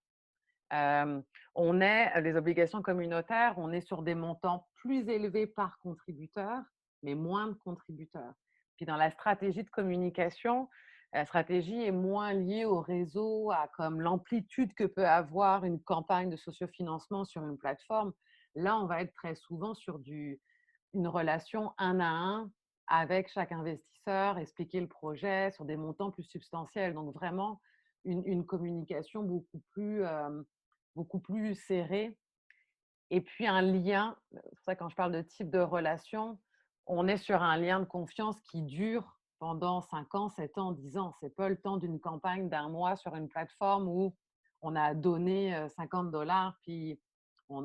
Les obligations communautaires, on est sur des montants plus élevés par contributeur, mais moins de contributeurs. Puis dans la stratégie de communication, la stratégie est moins liée au réseau, à comme l'amplitude que peut avoir une campagne de sociofinancement sur une plateforme. Là, on va être très souvent sur une relation 1 à 1 avec chaque investisseur, expliquer le projet sur des montants plus substantiels. Donc vraiment une communication beaucoup plus serré. Et puis un lien, c'est pour ça que quand je parle de type de relation, on est sur un lien de confiance qui dure pendant 5 ans, 7 ans, 10 ans. Ce n'est pas le temps d'une campagne d'1 mois sur une plateforme où on a donné 50 $, puis on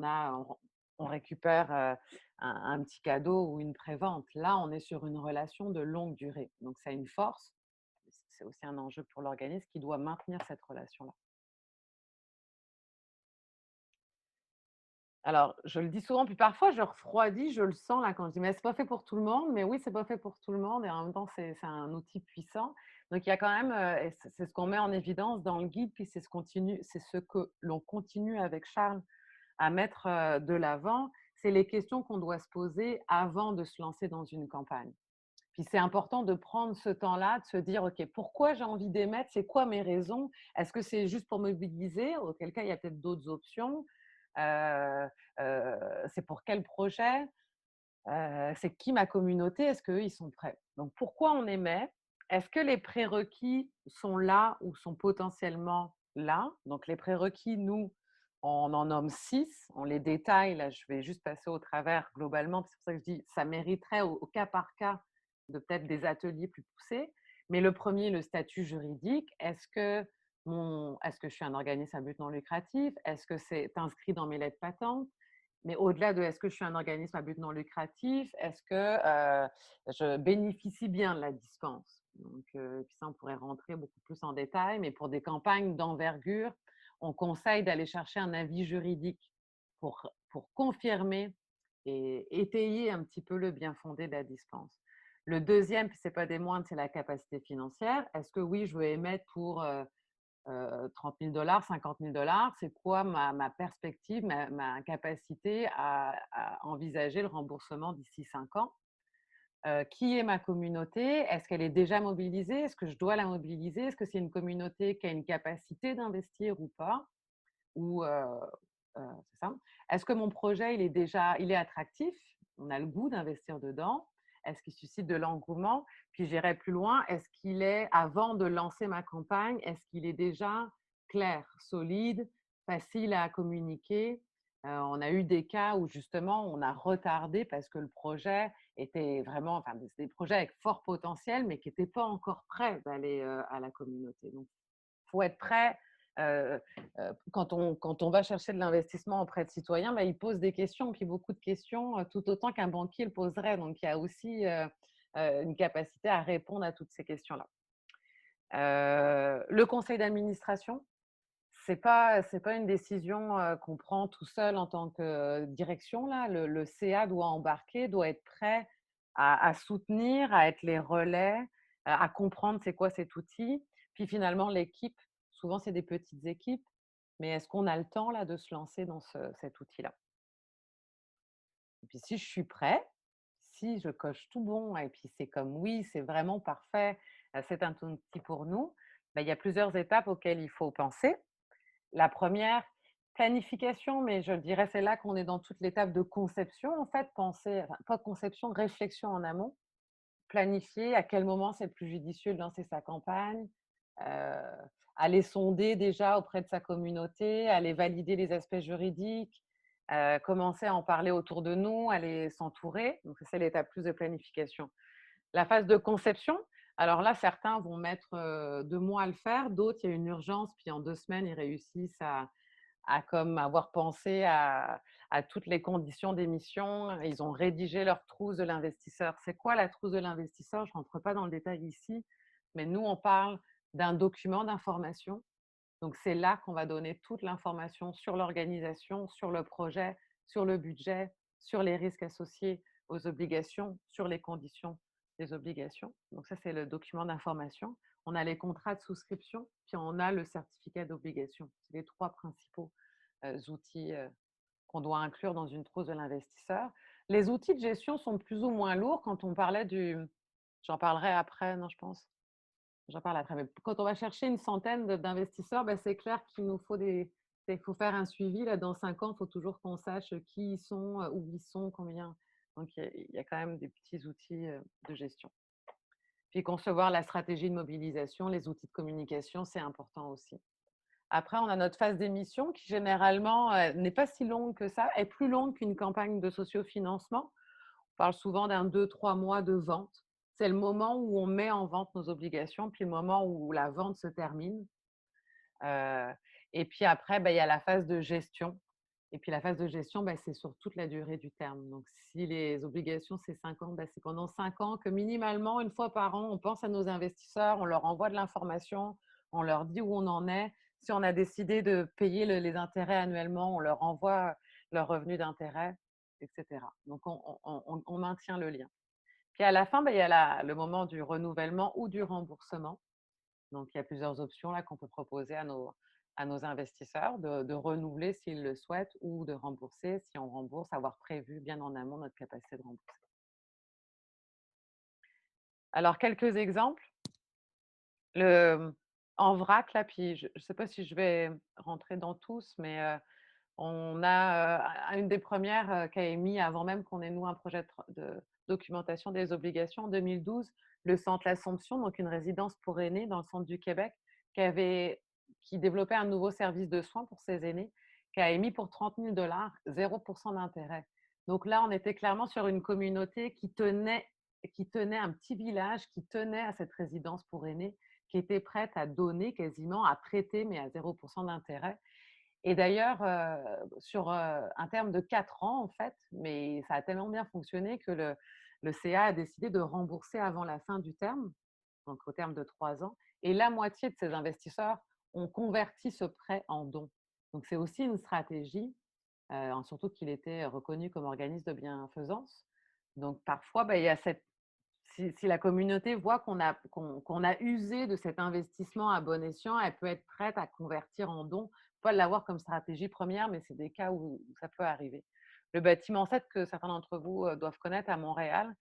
récupère un petit cadeau ou une prévente. Là, on est sur une relation de longue durée. Donc, c'est une force. C'est aussi un enjeu pour l'organisme qui doit maintenir cette relation-là. Alors, je le dis souvent, puis parfois je refroidis, je le sens là quand je dis mais c'est pas fait pour tout le monde, mais oui, c'est pas fait pour tout le monde et en même temps c'est un outil puissant. Donc il y a quand même, et c'est ce qu'on met en évidence dans le guide, puis c'est ce que l'on continue avec Charles à mettre de l'avant, c'est les questions qu'on doit se poser avant de se lancer dans une campagne. Puis c'est important de prendre ce temps-là, de se dire, OK, pourquoi j'ai envie d'émettre? C'est quoi mes raisons? Est-ce que c'est juste pour mobiliser? Auquel cas, il y a peut-être d'autres options. C'est pour quel projet? C'est qui ma communauté? Est-ce qu'eux, ils sont prêts? Donc, pourquoi on émet? Est-ce que les prérequis sont là ou sont potentiellement là? Donc, les prérequis, nous, on en nomme 6. On les détaille. Là, je vais juste passer au travers globalement. C'est pour ça que je dis ça mériterait au cas par cas de peut-être des ateliers plus poussés. Mais le premier, le statut juridique. Est-ce que je suis un organisme à but non lucratif? Est-ce que c'est inscrit dans mes lettres patentes? Mais au-delà de est-ce que je suis un organisme à but non lucratif, est-ce que je bénéficie bien de la dispense? Donc, puis ça, on pourrait rentrer beaucoup plus en détail, mais pour des campagnes d'envergure, on conseille d'aller chercher un avis juridique pour confirmer et étayer un petit peu le bien fondé de la dispense. Le deuxième, puis ce n'est pas des moindres, c'est la capacité financière. Est-ce que oui, je veux émettre pour 30 000 $, 50 000 $, c'est quoi ma perspective, ma capacité à envisager le remboursement d'ici 5 ans? Qui est ma communauté? Est-ce qu'elle est déjà mobilisée? Est-ce que je dois la mobiliser? Est-ce que c'est une communauté qui a une capacité d'investir ou pas? Ou c'est ça. Est-ce que mon projet il est attractif? On a le goût d'investir dedans. Est-ce qu'il suscite de l'engouement? Puis j'irai plus loin. Est-ce qu'il est, avant de lancer ma campagne, est-ce qu'il est déjà clair, solide, facile à communiquer? On a eu des cas où justement on a retardé parce que le projet était vraiment, enfin, des projets avec fort potentiel, mais qui n'étaient pas encore prêts d'aller à la communauté. Donc, il faut être prêt. Quand on va chercher de l'investissement auprès de citoyens, bah, ils posent des questions, puis beaucoup de questions, tout autant qu'un banquier le poserait. Donc, il y a aussi une capacité à répondre à toutes ces questions-là. Le conseil d'administration, c'est pas une décision qu'on prend tout seul en tant que direction. Là. Le CA doit embarquer, doit être prêt à soutenir, à être les relais, à comprendre c'est quoi cet outil. Puis finalement, l'équipe, souvent c'est des petites équipes, mais est-ce qu'on a le temps là, de se lancer dans cet outil-là? Et puis si je suis prêt, si je coche tout bon, et puis c'est comme oui, c'est vraiment parfait, c'est un outil pour nous, ben, il y a plusieurs étapes auxquelles il faut penser. La première, planification, mais je dirais c'est là qu'on est dans toute l'étape de conception, en fait, penser, enfin, pas conception, réflexion en amont, planifier à quel moment c'est le plus judicieux de lancer sa campagne, aller sonder déjà auprès de sa communauté, aller valider les aspects juridiques, commencer à en parler autour de nous, aller s'entourer. Donc, c'est l'étape plus de planification. La phase de conception, alors là, certains vont mettre 2 mois à le faire, d'autres, il y a une urgence, puis en 2 semaines, ils réussissent à comme avoir pensé à toutes les conditions d'émission. Ils ont rédigé leur trousse de l'investisseur. C'est quoi la trousse de l'investisseur? Je ne rentre pas dans le détail ici, mais nous, on parle d'un document d'information. Donc, c'est là qu'on va donner toute l'information sur l'organisation, sur le projet, sur le budget, sur les risques associés aux obligations, sur les conditions des obligations. Donc, ça, c'est le document d'information. On a les contrats de souscription, puis on a le certificat d'obligation. C'est les 3 principaux outils qu'on doit inclure dans une trousse de l'investisseur. Les outils de gestion sont plus ou moins lourds. Quand on parlait j'en parlerai après, non, je pense. J'en parle après. Mais quand on va chercher une centaine d'investisseurs, ben, c'est clair qu'il nous faut il faut faire un suivi. Là, dans 5 ans, il faut toujours qu'on sache qui ils sont, où ils sont, combien. Donc, il y a quand même des petits outils de gestion. Puis concevoir la stratégie de mobilisation, les outils de communication, c'est important aussi. Après, on a notre phase d'émission qui généralement n'est pas si longue que ça, est plus longue qu'une campagne de sociofinancement. On parle souvent d'un 2-3 mois de vente. C'est le moment où on met en vente nos obligations, puis le moment où la vente se termine. Et puis après, il y a la phase de gestion. Et puis la phase de gestion, c'est sur toute la durée du terme. Donc si les obligations, c'est 5 ans, c'est pendant 5 ans que minimalement, une fois par an, on pense à nos investisseurs, on leur envoie de l'information, on leur dit où on en est. Si on a décidé de payer les intérêts annuellement, on leur envoie leur revenu d'intérêt, etc. Donc on maintient le lien. Puis à la fin, il y a le moment du renouvellement ou du remboursement. Donc il y a plusieurs options là qu'on peut proposer à nos investisseurs de renouveler s'ils le souhaitent ou de rembourser si on rembourse, avoir prévu bien en amont notre capacité de rembourser. Alors, quelques exemples. En vrac, là, puis je ne sais pas si je vais rentrer dans tous, mais on a une des premières qui a émis, avant même qu'on ait, nous, un projet de documentation des obligations, en 2012, le Centre L'Assomption, donc une résidence pour aînés dans le centre du Québec, qui développait un nouveau service de soins pour ces aînés, qui a émis pour 30 000 $, 0% d'intérêt. Donc là, on était clairement sur une communauté qui tenait un petit village, qui tenait à cette résidence pour aînés, qui était prête à donner quasiment, à prêter, mais à 0% d'intérêt. Et d'ailleurs, sur un terme de 4 ans, en fait, mais ça a tellement bien fonctionné que le CA a décidé de rembourser avant la fin du terme, donc au terme de 3 ans. Et la moitié de ces investisseurs ont converti ce prêt en don. Donc, c'est aussi une stratégie, surtout qu'il était reconnu comme organisme de bienfaisance. Donc, parfois, il y a si la communauté voit qu'on a usé de cet investissement à bon escient, elle peut être prête à convertir en don. Pas l'avoir comme stratégie première, mais c'est des cas où ça peut arriver. Le bâtiment 7, que certains d'entre vous doivent connaître à Montréal,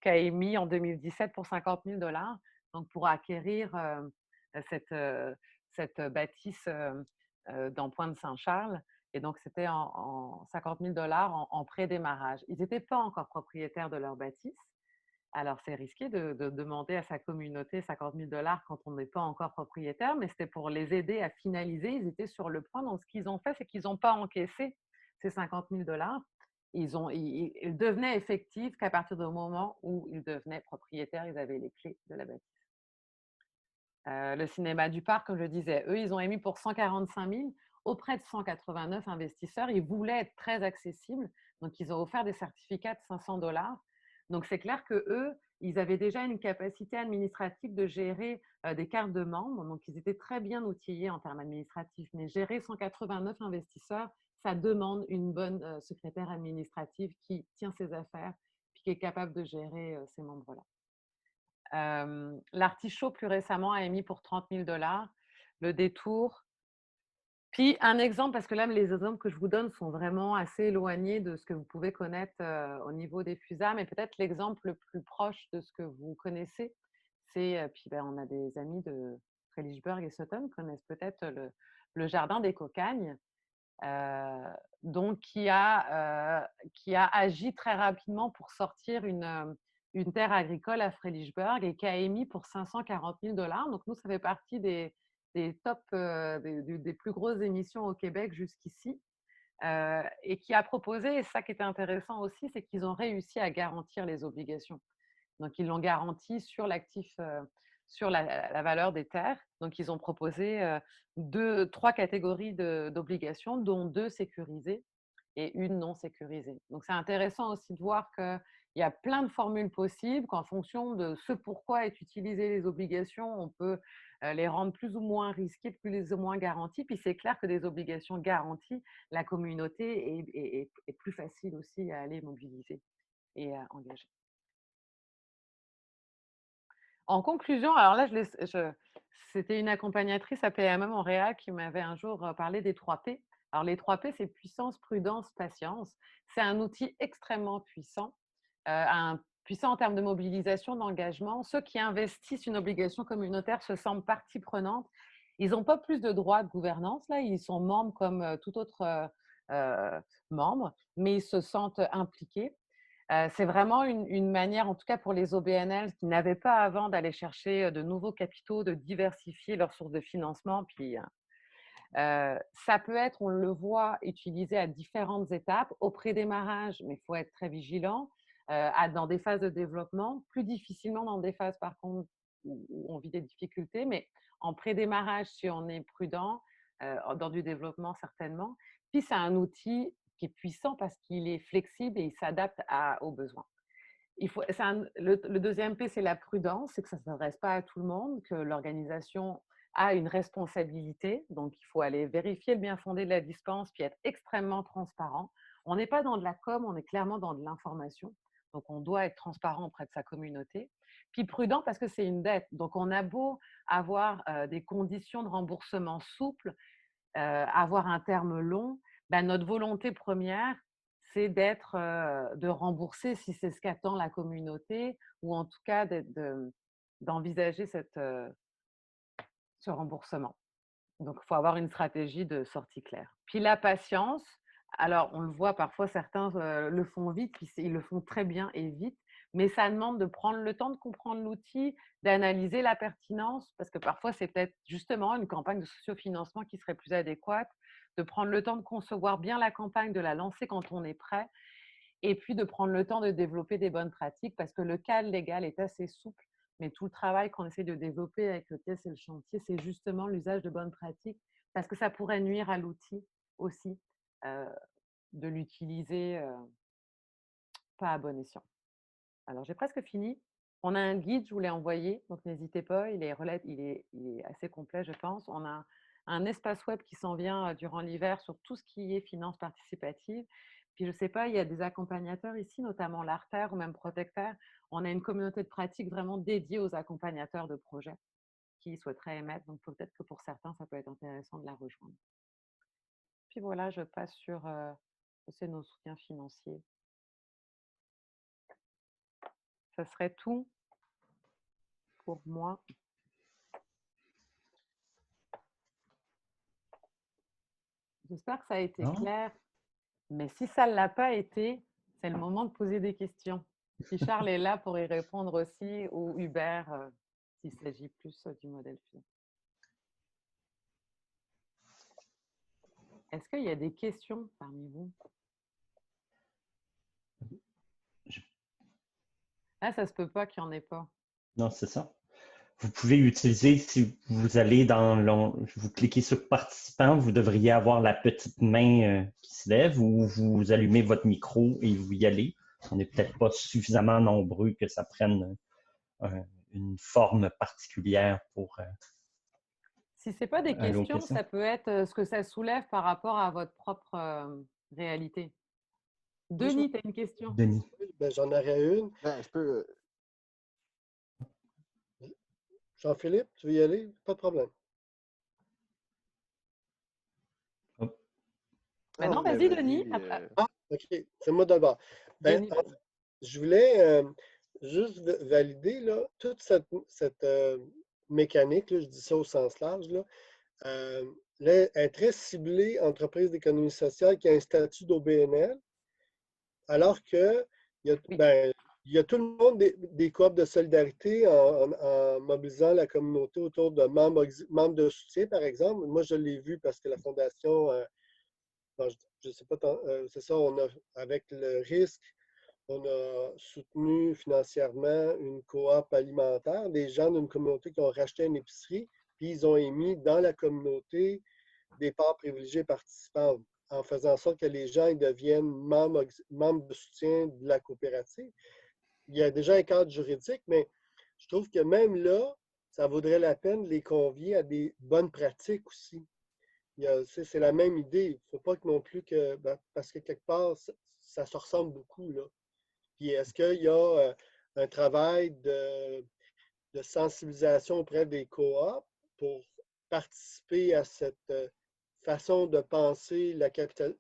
qui a émis en 2017 pour 50 000 $, donc pour acquérir cette bâtisse dans Pointe-Saint-Charles. Et donc, c'était en 50 000 $ en pré-démarrage. Ils n'étaient pas encore propriétaires de leur bâtisse. Alors, c'est risqué de demander à sa communauté 50 000 $ quand on n'est pas encore propriétaire, mais c'était pour les aider à finaliser. Ils étaient sur le point. Donc, ce qu'ils ont fait, c'est qu'ils n'ont pas encaissé ces 50 000 $. Ils devenaient effectifs qu'à partir du moment où ils devenaient propriétaires, ils avaient les clés de la bâtisse. Le cinéma du parc, comme je disais, eux, ils ont émis pour 145 000 auprès de 189 investisseurs. Ils voulaient être très accessibles, donc ils ont offert des certificats de 500 $. Donc, c'est clair qu'eux, ils avaient déjà une capacité administrative de gérer des cartes de membres. Donc, ils étaient très bien outillés en termes administratifs. Mais gérer 189 investisseurs, ça demande une bonne secrétaire administrative qui tient ses affaires et qui est capable de gérer ces membres-là. L'Artichaut, plus récemment, a émis pour 30 000 $. Le Détour. Puis, un exemple, parce que là, les exemples que je vous donne sont vraiment assez éloignés de ce que vous pouvez connaître au niveau des FUSA, mais peut-être l'exemple le plus proche de ce que vous connaissez, c'est, puis on a des amis de Frelichburg et Sutton connaissent peut-être le Jardin des Cocagnes, donc qui a agi très rapidement pour sortir une terre agricole à Frelichburg et qui a émis pour 540 000 $. Donc, nous, ça fait partie des top, des plus grosses émissions au Québec jusqu'ici, et qui a proposé, et ça qui était intéressant aussi, c'est qu'ils ont réussi à garantir les obligations. Donc, ils l'ont garanti sur l'actif, sur la valeur des terres. Donc, ils ont proposé 3 catégories d'obligations, dont 2 sécurisées et une non sécurisée. Donc, c'est intéressant aussi de voir qu'il y a plein de formules possibles, qu'en fonction de ce pourquoi est utilisées les obligations, on peut les rendre plus ou moins risquées, plus ou moins garanties. Puis, c'est clair que des obligations garanties, la communauté est plus facile aussi à aller mobiliser et à engager. En conclusion, alors là, c'était une accompagnatrice à PME Montréal qui m'avait un jour parlé des 3 P. Alors, les 3 P, c'est puissance, prudence, patience. C'est un outil extrêmement puissant, puissant en termes de mobilisation, d'engagement. Ceux qui investissent une obligation communautaire se sentent partie prenante. Ils n'ont pas plus de droits de gouvernance, là. Ils sont membres comme tout autre membre, mais ils se sentent impliqués. C'est vraiment une manière, en tout cas pour les OBNL, qui n'avaient pas avant d'aller chercher de nouveaux capitaux, de diversifier leurs sources de financement. Puis, ça peut être, on le voit, utilisé à différentes étapes, au pré-démarrage, mais il faut être très vigilant, dans des phases de développement, plus difficilement dans des phases, par contre, où on vit des difficultés, mais en pré-démarrage, si on est prudent, dans du développement, certainement. Puis, c'est un outil qui est puissant parce qu'il est flexible et il s'adapte aux besoins. Le deuxième P, c'est la prudence, c'est que ça ne s'adresse pas à tout le monde, que l'organisation a une responsabilité. Donc, il faut aller vérifier le bien fondé de la dispense puis être extrêmement transparent. On n'est pas dans de la com, on est clairement dans de l'information. Donc, on doit être transparent auprès de sa communauté. Puis prudent parce que c'est une dette. Donc, on a beau avoir des conditions de remboursement souples, avoir un terme long, notre volonté première, c'est de rembourser si c'est ce qu'attend la communauté, ou en tout cas d'envisager ce remboursement. Donc, il faut avoir une stratégie de sortie claire. Puis la patience, alors on le voit parfois, certains le font vite, puis ils le font très bien et vite, mais ça demande de prendre le temps de comprendre l'outil, d'analyser la pertinence, parce que parfois c'est peut-être justement une campagne de sociofinancement qui serait plus adéquate, de prendre le temps de concevoir bien la campagne, de la lancer quand on est prêt, et puis de prendre le temps de développer des bonnes pratiques, parce que le cadre légal est assez souple, mais tout le travail qu'on essaie de développer avec le TES et le chantier, c'est justement l'usage de bonnes pratiques, parce que ça pourrait nuire à l'outil aussi, de l'utiliser pas à bon escient. Alors, j'ai presque fini. On a un guide, je vous l'ai envoyé, donc n'hésitez pas, il est assez complet, je pense. On a un espace web qui s'en vient durant l'hiver sur tout ce qui est finance participative. Puis, je ne sais pas, il y a des accompagnateurs ici, notamment l'Artère ou même Protecteur. On a une communauté de pratique vraiment dédiée aux accompagnateurs de projets qui souhaiteraient émettre. Donc, peut-être que pour certains, ça peut être intéressant de la rejoindre. Puis voilà, je passe sur nos soutiens financiers. Ça serait tout pour moi. J'espère que ça a été clair. Mais si ça ne l'a pas été, c'est le moment de poser des questions. Puis Charles est là pour y répondre aussi, ou Hubert, s'il s'agit plus du modèle FUSA. Est-ce qu'il y a des questions parmi vous? Ah, ça ne se peut pas qu'il n'y en ait pas. Non, c'est ça. Vous pouvez utiliser, si vous allez vous cliquez sur participant, vous devriez avoir la petite main qui se lève, ou vous allumez votre micro et vous y allez. On n'est peut-être pas suffisamment nombreux que ça prenne une forme particulière pour... si ce n'est pas des questions, ça peut être ce que ça soulève par rapport à votre propre réalité. Denis, tu as une question? Denis. Ben, j'en aurais une. Ben, je peux... Jean-Philippe, tu veux y aller? Pas de problème. Oh. Ben non, vas-y, Denis. Ah, OK. C'est moi d'abord. Ben, je voulais juste valider là, toute cette mécanique, là, je dis ça au sens large, là, est très ciblée entreprise d'économie sociale qui a un statut d'OBNL, alors que il y a tout le monde des coop de solidarité en mobilisant la communauté autour de membres de soutien, par exemple. Moi, je l'ai vu parce que la Fondation, je ne sais pas, c'est ça, avec le risque, on a soutenu financièrement une coop alimentaire, des gens d'une communauté qui ont racheté une épicerie, puis ils ont émis dans la communauté des parts privilégiées participantes, en faisant en sorte que les gens ils deviennent membres de soutien de la coopérative. Il y a déjà un cadre juridique, mais je trouve que même là, ça vaudrait la peine de les convier à des bonnes pratiques aussi. C'est la même idée. Il ne faut pas que non plus que... parce que quelque part, ça se ressemble beaucoup, là. Puis est-ce qu'il y a un travail de sensibilisation auprès des coops pour participer à cette façon de penser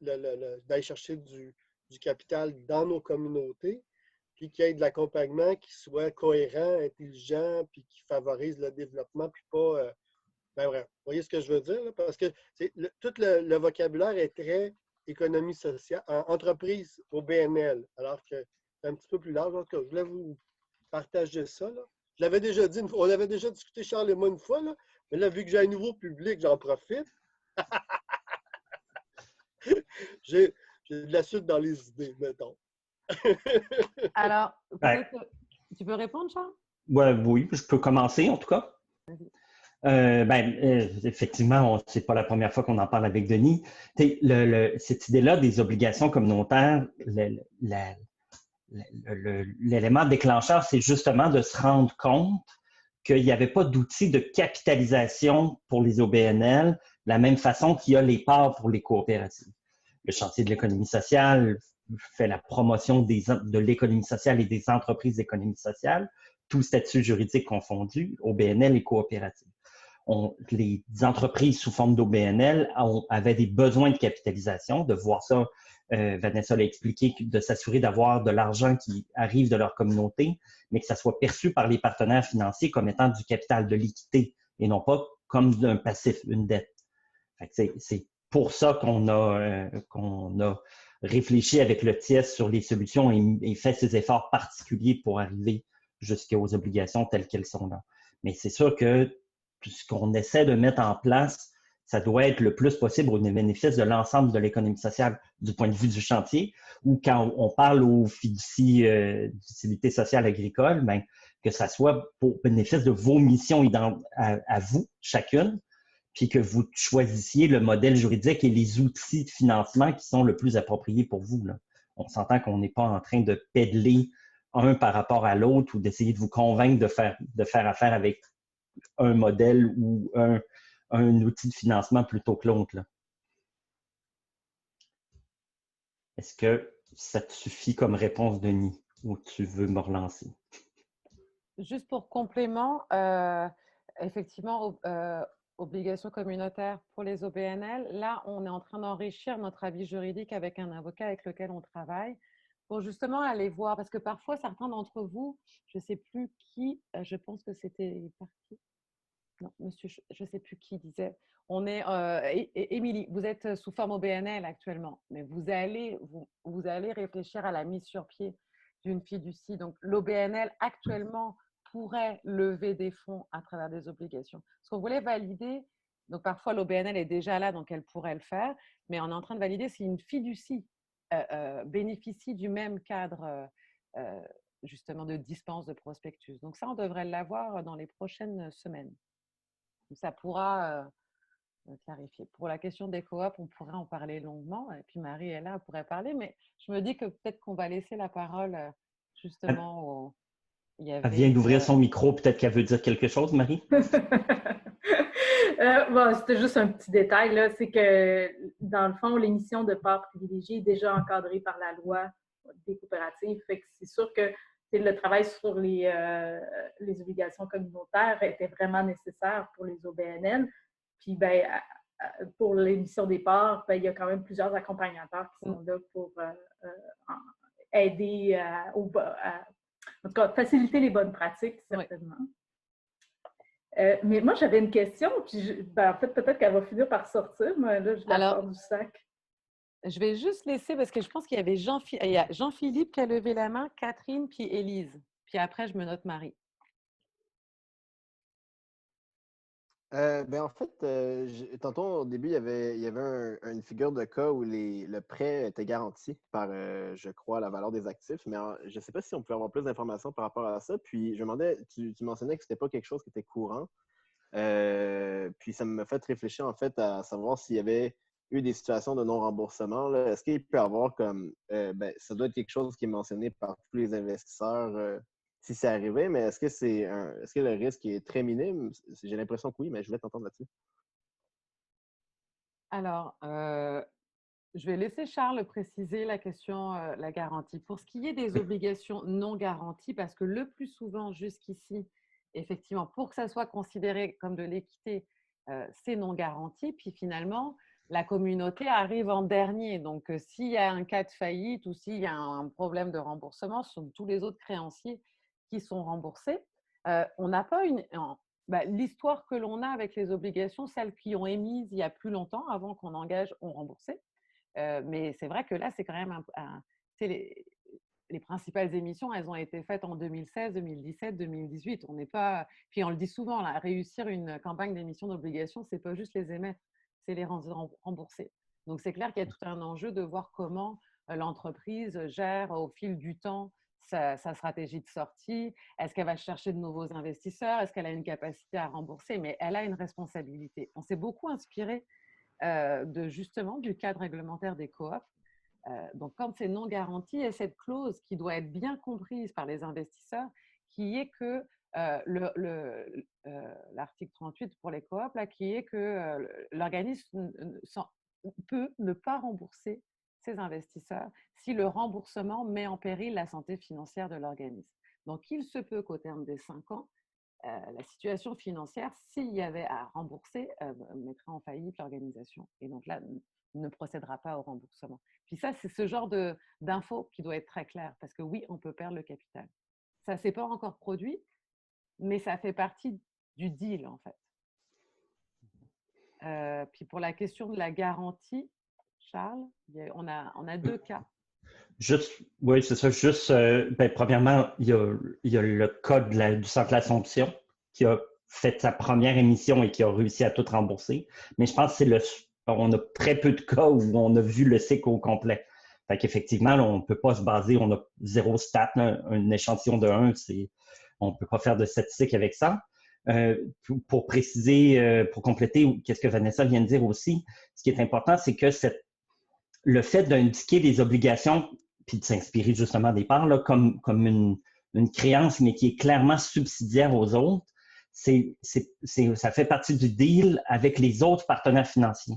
d'aller chercher du capital dans nos communautés, puis qu'il y ait de l'accompagnement qui soit cohérent, intelligent, puis qui favorise le développement, puis pas... bref, vous voyez ce que je veux dire? Là? Parce que tout le vocabulaire est très économie sociale, entreprise au BNL, alors que c'est un petit peu plus large. En tout cas, je voulais vous partager ça. Là. Je l'avais déjà dit, on avait déjà discuté, Charles et moi, une fois, là, mais là, vu que j'ai un nouveau public, j'en profite. J'ai de la suite dans les idées, mettons. Alors, tu peux répondre, Charles? Oui, je peux commencer, en tout cas. Effectivement, ce n'est pas la première fois qu'on en parle avec Denis. Cette idée-là des obligations communautaires, l'élément déclencheur, c'est justement de se rendre compte qu'il n'y avait pas d'outil de capitalisation pour les OBNL de la même façon qu'il y a les parts pour les coopératives. Le chantier de l'économie sociale fait la promotion de l'économie sociale et des entreprises d'économie sociale, tout statut juridique confondu, OBNL et coopératives. les entreprises sous forme d'OBNL avaient des besoins de capitalisation, de voir ça, Vanessa l'a expliqué, de s'assurer d'avoir de l'argent qui arrive de leur communauté, mais que ça soit perçu par les partenaires financiers comme étant du capital de liquidité et non pas comme un passif, une dette. C'est pour ça qu'on a réfléchi avec le TIES sur les solutions et fait ces efforts particuliers pour arriver jusqu'aux obligations telles qu'elles sont là. Mais c'est sûr que ce qu'on essaie de mettre en place, ça doit être le plus possible au bénéfice de l'ensemble de l'économie sociale du point de vue du chantier, ou quand on parle aux fiducies d'utilité sociale agricole, ben, que ça soit pour bénéfice de vos missions à vous, chacune, puis que vous choisissiez le modèle juridique et les outils de financement qui sont le plus appropriés pour vous, là. On s'entend qu'on n'est pas en train de pédaler un par rapport à l'autre ou d'essayer de vous convaincre de faire affaire avec un modèle ou un outil de financement plutôt que l'autre. Est-ce que ça te suffit comme réponse, Denis, ou tu veux me relancer? Juste pour complément, effectivement, obligations communautaires pour les OBNL. Là, on est en train d'enrichir notre avis juridique avec un avocat avec lequel on travaille pour justement aller voir, parce que parfois, certains d'entre vous, je ne sais plus qui, je pense que c'était parti. Non, monsieur, je ne sais plus qui disait. On est, Émilie, vous êtes sous forme OBNL actuellement, mais vous allez réfléchir à la mise sur pied d'une fiducie. Donc, l'OBNL actuellement pourrait lever des fonds à travers des obligations. Ce qu'on voulait valider, donc parfois l'OBNL est déjà là, donc elle pourrait le faire, mais on est en train de valider si une fiducie bénéficie du même cadre justement de dispense de prospectus. Donc ça, on devrait l'avoir dans les prochaines semaines. Ça pourra clarifier. Pour la question des coops, on pourrait en parler longuement. Et puis Marie est là, elle pourrait parler. Mais je me dis que peut-être qu'on va laisser la parole justement au... Elle vient d'ouvrir son micro. Peut-être qu'elle veut dire quelque chose, Marie? Bon, c'était juste un petit détail, là. C'est que, dans le fond, l'émission de parts privilégiées est déjà encadrée par la loi des coopératives. Fait que c'est sûr que le travail sur les obligations communautaires était vraiment nécessaire pour les OBNL. Puis, ben, pour l'émission des parts, ben, il y a quand même plusieurs accompagnateurs qui sont là pour aider en tout cas, faciliter les bonnes pratiques, certainement. Oui. Mais moi, j'avais une question, puis en fait, peut-être qu'elle va finir par sortir, mais là, je la sors du sac. Je vais juste laisser, parce que je pense qu'il y avait Jean-Philippe qui a levé la main, Catherine, puis Élise. Puis après, je me note Marie. En fait, tantôt au début, il y avait une figure de cas où le prêt était garanti par, je crois, la valeur des actifs, mais je ne sais pas si on peut avoir plus d'informations par rapport à ça. Puis je me demandais, tu mentionnais que ce n'était pas quelque chose qui était courant. Puis ça m'a fait réfléchir en fait à savoir s'il y avait eu des situations de non-remboursement. Est-ce qu'il peut y avoir comme, ça doit être quelque chose qui est mentionné par tous les investisseurs si c'est arrivé, mais est-ce que le risque est très minime? J'ai l'impression que oui, mais je voulais t'entendre là-dessus. Alors, je vais laisser Charles préciser la question, la garantie. Pour ce qui est des obligations non garanties, parce que le plus souvent jusqu'ici, effectivement, pour que ça soit considéré comme de l'équité, c'est non garanti. Puis finalement, la communauté arrive en dernier. Donc, s'il y a un cas de faillite ou s'il y a un problème de remboursement, ce sont tous les autres créanciers qui sont remboursés. On n'a pas l'histoire que l'on a avec les obligations, celles qui ont émises il y a plus longtemps, avant qu'on engage, ont remboursé. Mais c'est vrai que là, c'est quand même les principales émissions, elles ont été faites en 2016, 2017, 2018. On n'est pas, puis on le dit souvent, là, réussir une campagne d'émission d'obligations, c'est pas juste les émettre, c'est les rembourser. Donc c'est clair qu'il y a tout un enjeu de voir comment l'entreprise gère au fil du temps sa stratégie de sortie. Est-ce qu'elle va chercher de nouveaux investisseurs? Est-ce qu'elle a une capacité à rembourser? Mais elle a une responsabilité. On s'est beaucoup inspiré justement du cadre réglementaire des coops. Donc, quand c'est non garanti, il y a cette clause qui doit être bien comprise par les investisseurs, qui est que l'article 38 pour les coops, là, qui est que l'organisme peut ne pas rembourser ses investisseurs si le remboursement met en péril la santé financière de l'organisme. Donc, il se peut qu'au terme des 5 ans, la situation financière, s'il y avait à rembourser, mettrait en faillite l'organisation. Et donc là, ne procédera pas au remboursement. Puis ça, c'est ce genre d'info qui doit être très clair, parce que oui, on peut perdre le capital. Ça ne s'est pas encore produit, mais ça fait partie du deal, en fait. Puis pour la question de la garantie, Charles, on a 2 cas. Oui, c'est ça. Juste, premièrement, il y a le cas du Centre de l'Assomption qui a fait sa première émission et qui a réussi à tout rembourser. Mais je pense que on a très peu de cas où on a vu le cycle au complet. Fait qu'effectivement, là, on ne peut pas se baser, on a 0 stat, un échantillon de 1, on ne peut pas faire de statistique avec ça. Pour préciser, pour compléter qu'est-ce que Vanessa vient de dire aussi, ce qui est important, c'est que le fait d'indiquer les obligations puis de s'inspirer justement des parts là, comme une créance, mais qui est clairement subsidiaire aux autres, ça fait partie du deal avec les autres partenaires financiers.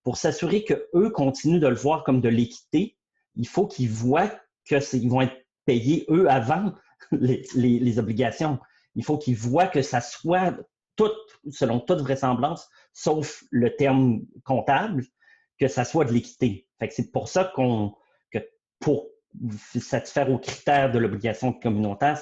Pour s'assurer qu'eux continuent de le voir comme de l'équité, il faut qu'ils voient qu'ils vont être payés, eux, avant les obligations. Il faut qu'ils voient que ça soit tout, selon toute vraisemblance, sauf le terme comptable, que ça soit de l'équité. Fait que c'est pour ça que pour satisfaire aux critères de l'obligation communautaire,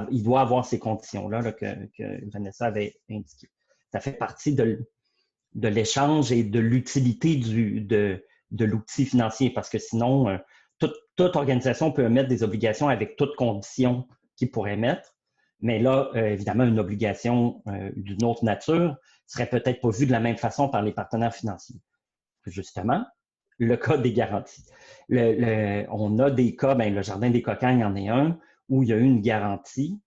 il doit avoir ces conditions-là là, que Vanessa avait indiquées. Ça fait partie de l'échange et de l'utilité de l'outil financier, parce que sinon, toute organisation peut émettre des obligations avec toutes conditions qu'ils pourraient mettre, mais là, évidemment, une obligation d'une autre nature serait peut-être pas vue de la même façon par les partenaires financiers. Justement, le cas des garanties. On a des cas, le Jardin des Coquins, il y en est un, où il y a eu une garantie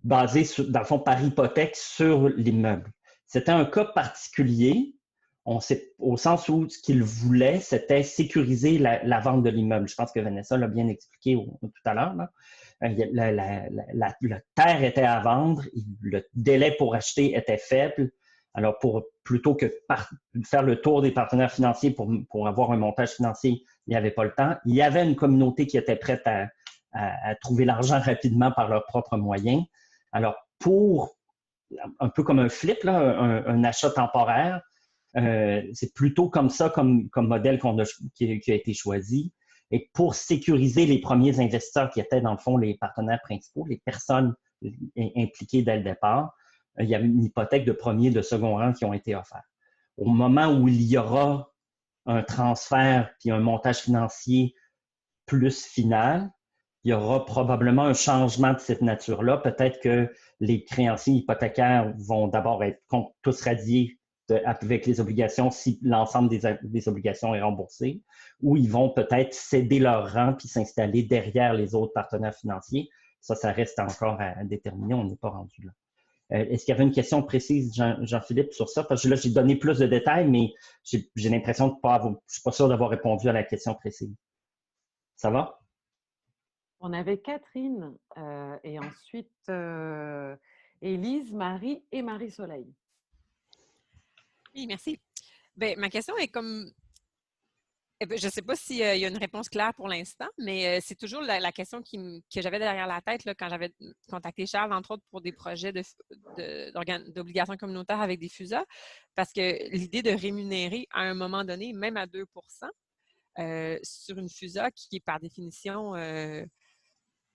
basée, dans le fond, par hypothèque sur l'immeuble. C'était un cas particulier, au sens où ce qu'il voulait, c'était sécuriser la vente de l'immeuble. Je pense que Vanessa l'a bien expliqué tout à l'heure. La terre était à vendre, le délai pour acheter était faible. Alors, plutôt que faire le tour des partenaires financiers pour avoir un montage financier, il n'y avait pas le temps. Il y avait une communauté qui était prête à trouver l'argent rapidement par leurs propres moyens. Alors, un peu comme un flip, là, un achat temporaire, c'est plutôt comme ça, comme modèle qui a été choisi. Et pour sécuriser les premiers investisseurs qui étaient, dans le fond, les partenaires principaux, les personnes impliquées dès le départ, il y avait une hypothèque de premier et de second rang qui ont été offertes. Au moment où il y aura un transfert puis un montage financier plus final, il y aura probablement un changement de cette nature-là. Peut-être que les créanciers hypothécaires vont d'abord être tous radiés avec les obligations si l'ensemble des obligations est remboursé, ou ils vont peut-être céder leur rang puis s'installer derrière les autres partenaires financiers. Ça reste encore à déterminer. On n'est pas rendu là. Est-ce qu'il y avait une question précise, Jean-Philippe, sur ça? Parce que là, j'ai donné plus de détails, mais j'ai l'impression de je ne suis pas sûr d'avoir répondu à la question précise. Ça va? On avait Catherine et ensuite Élise, Marie et Marie-Soleil. Oui, merci. Bien, ma question est comme... je ne sais pas s'il y a une réponse claire pour l'instant, mais c'est toujours la question que j'avais derrière la tête là, quand j'avais contacté Charles, entre autres, pour des projets d'obligations communautaires avec des FUSA, parce que l'idée de rémunérer à un moment donné, même à 2 sur une FUSA qui est par définition...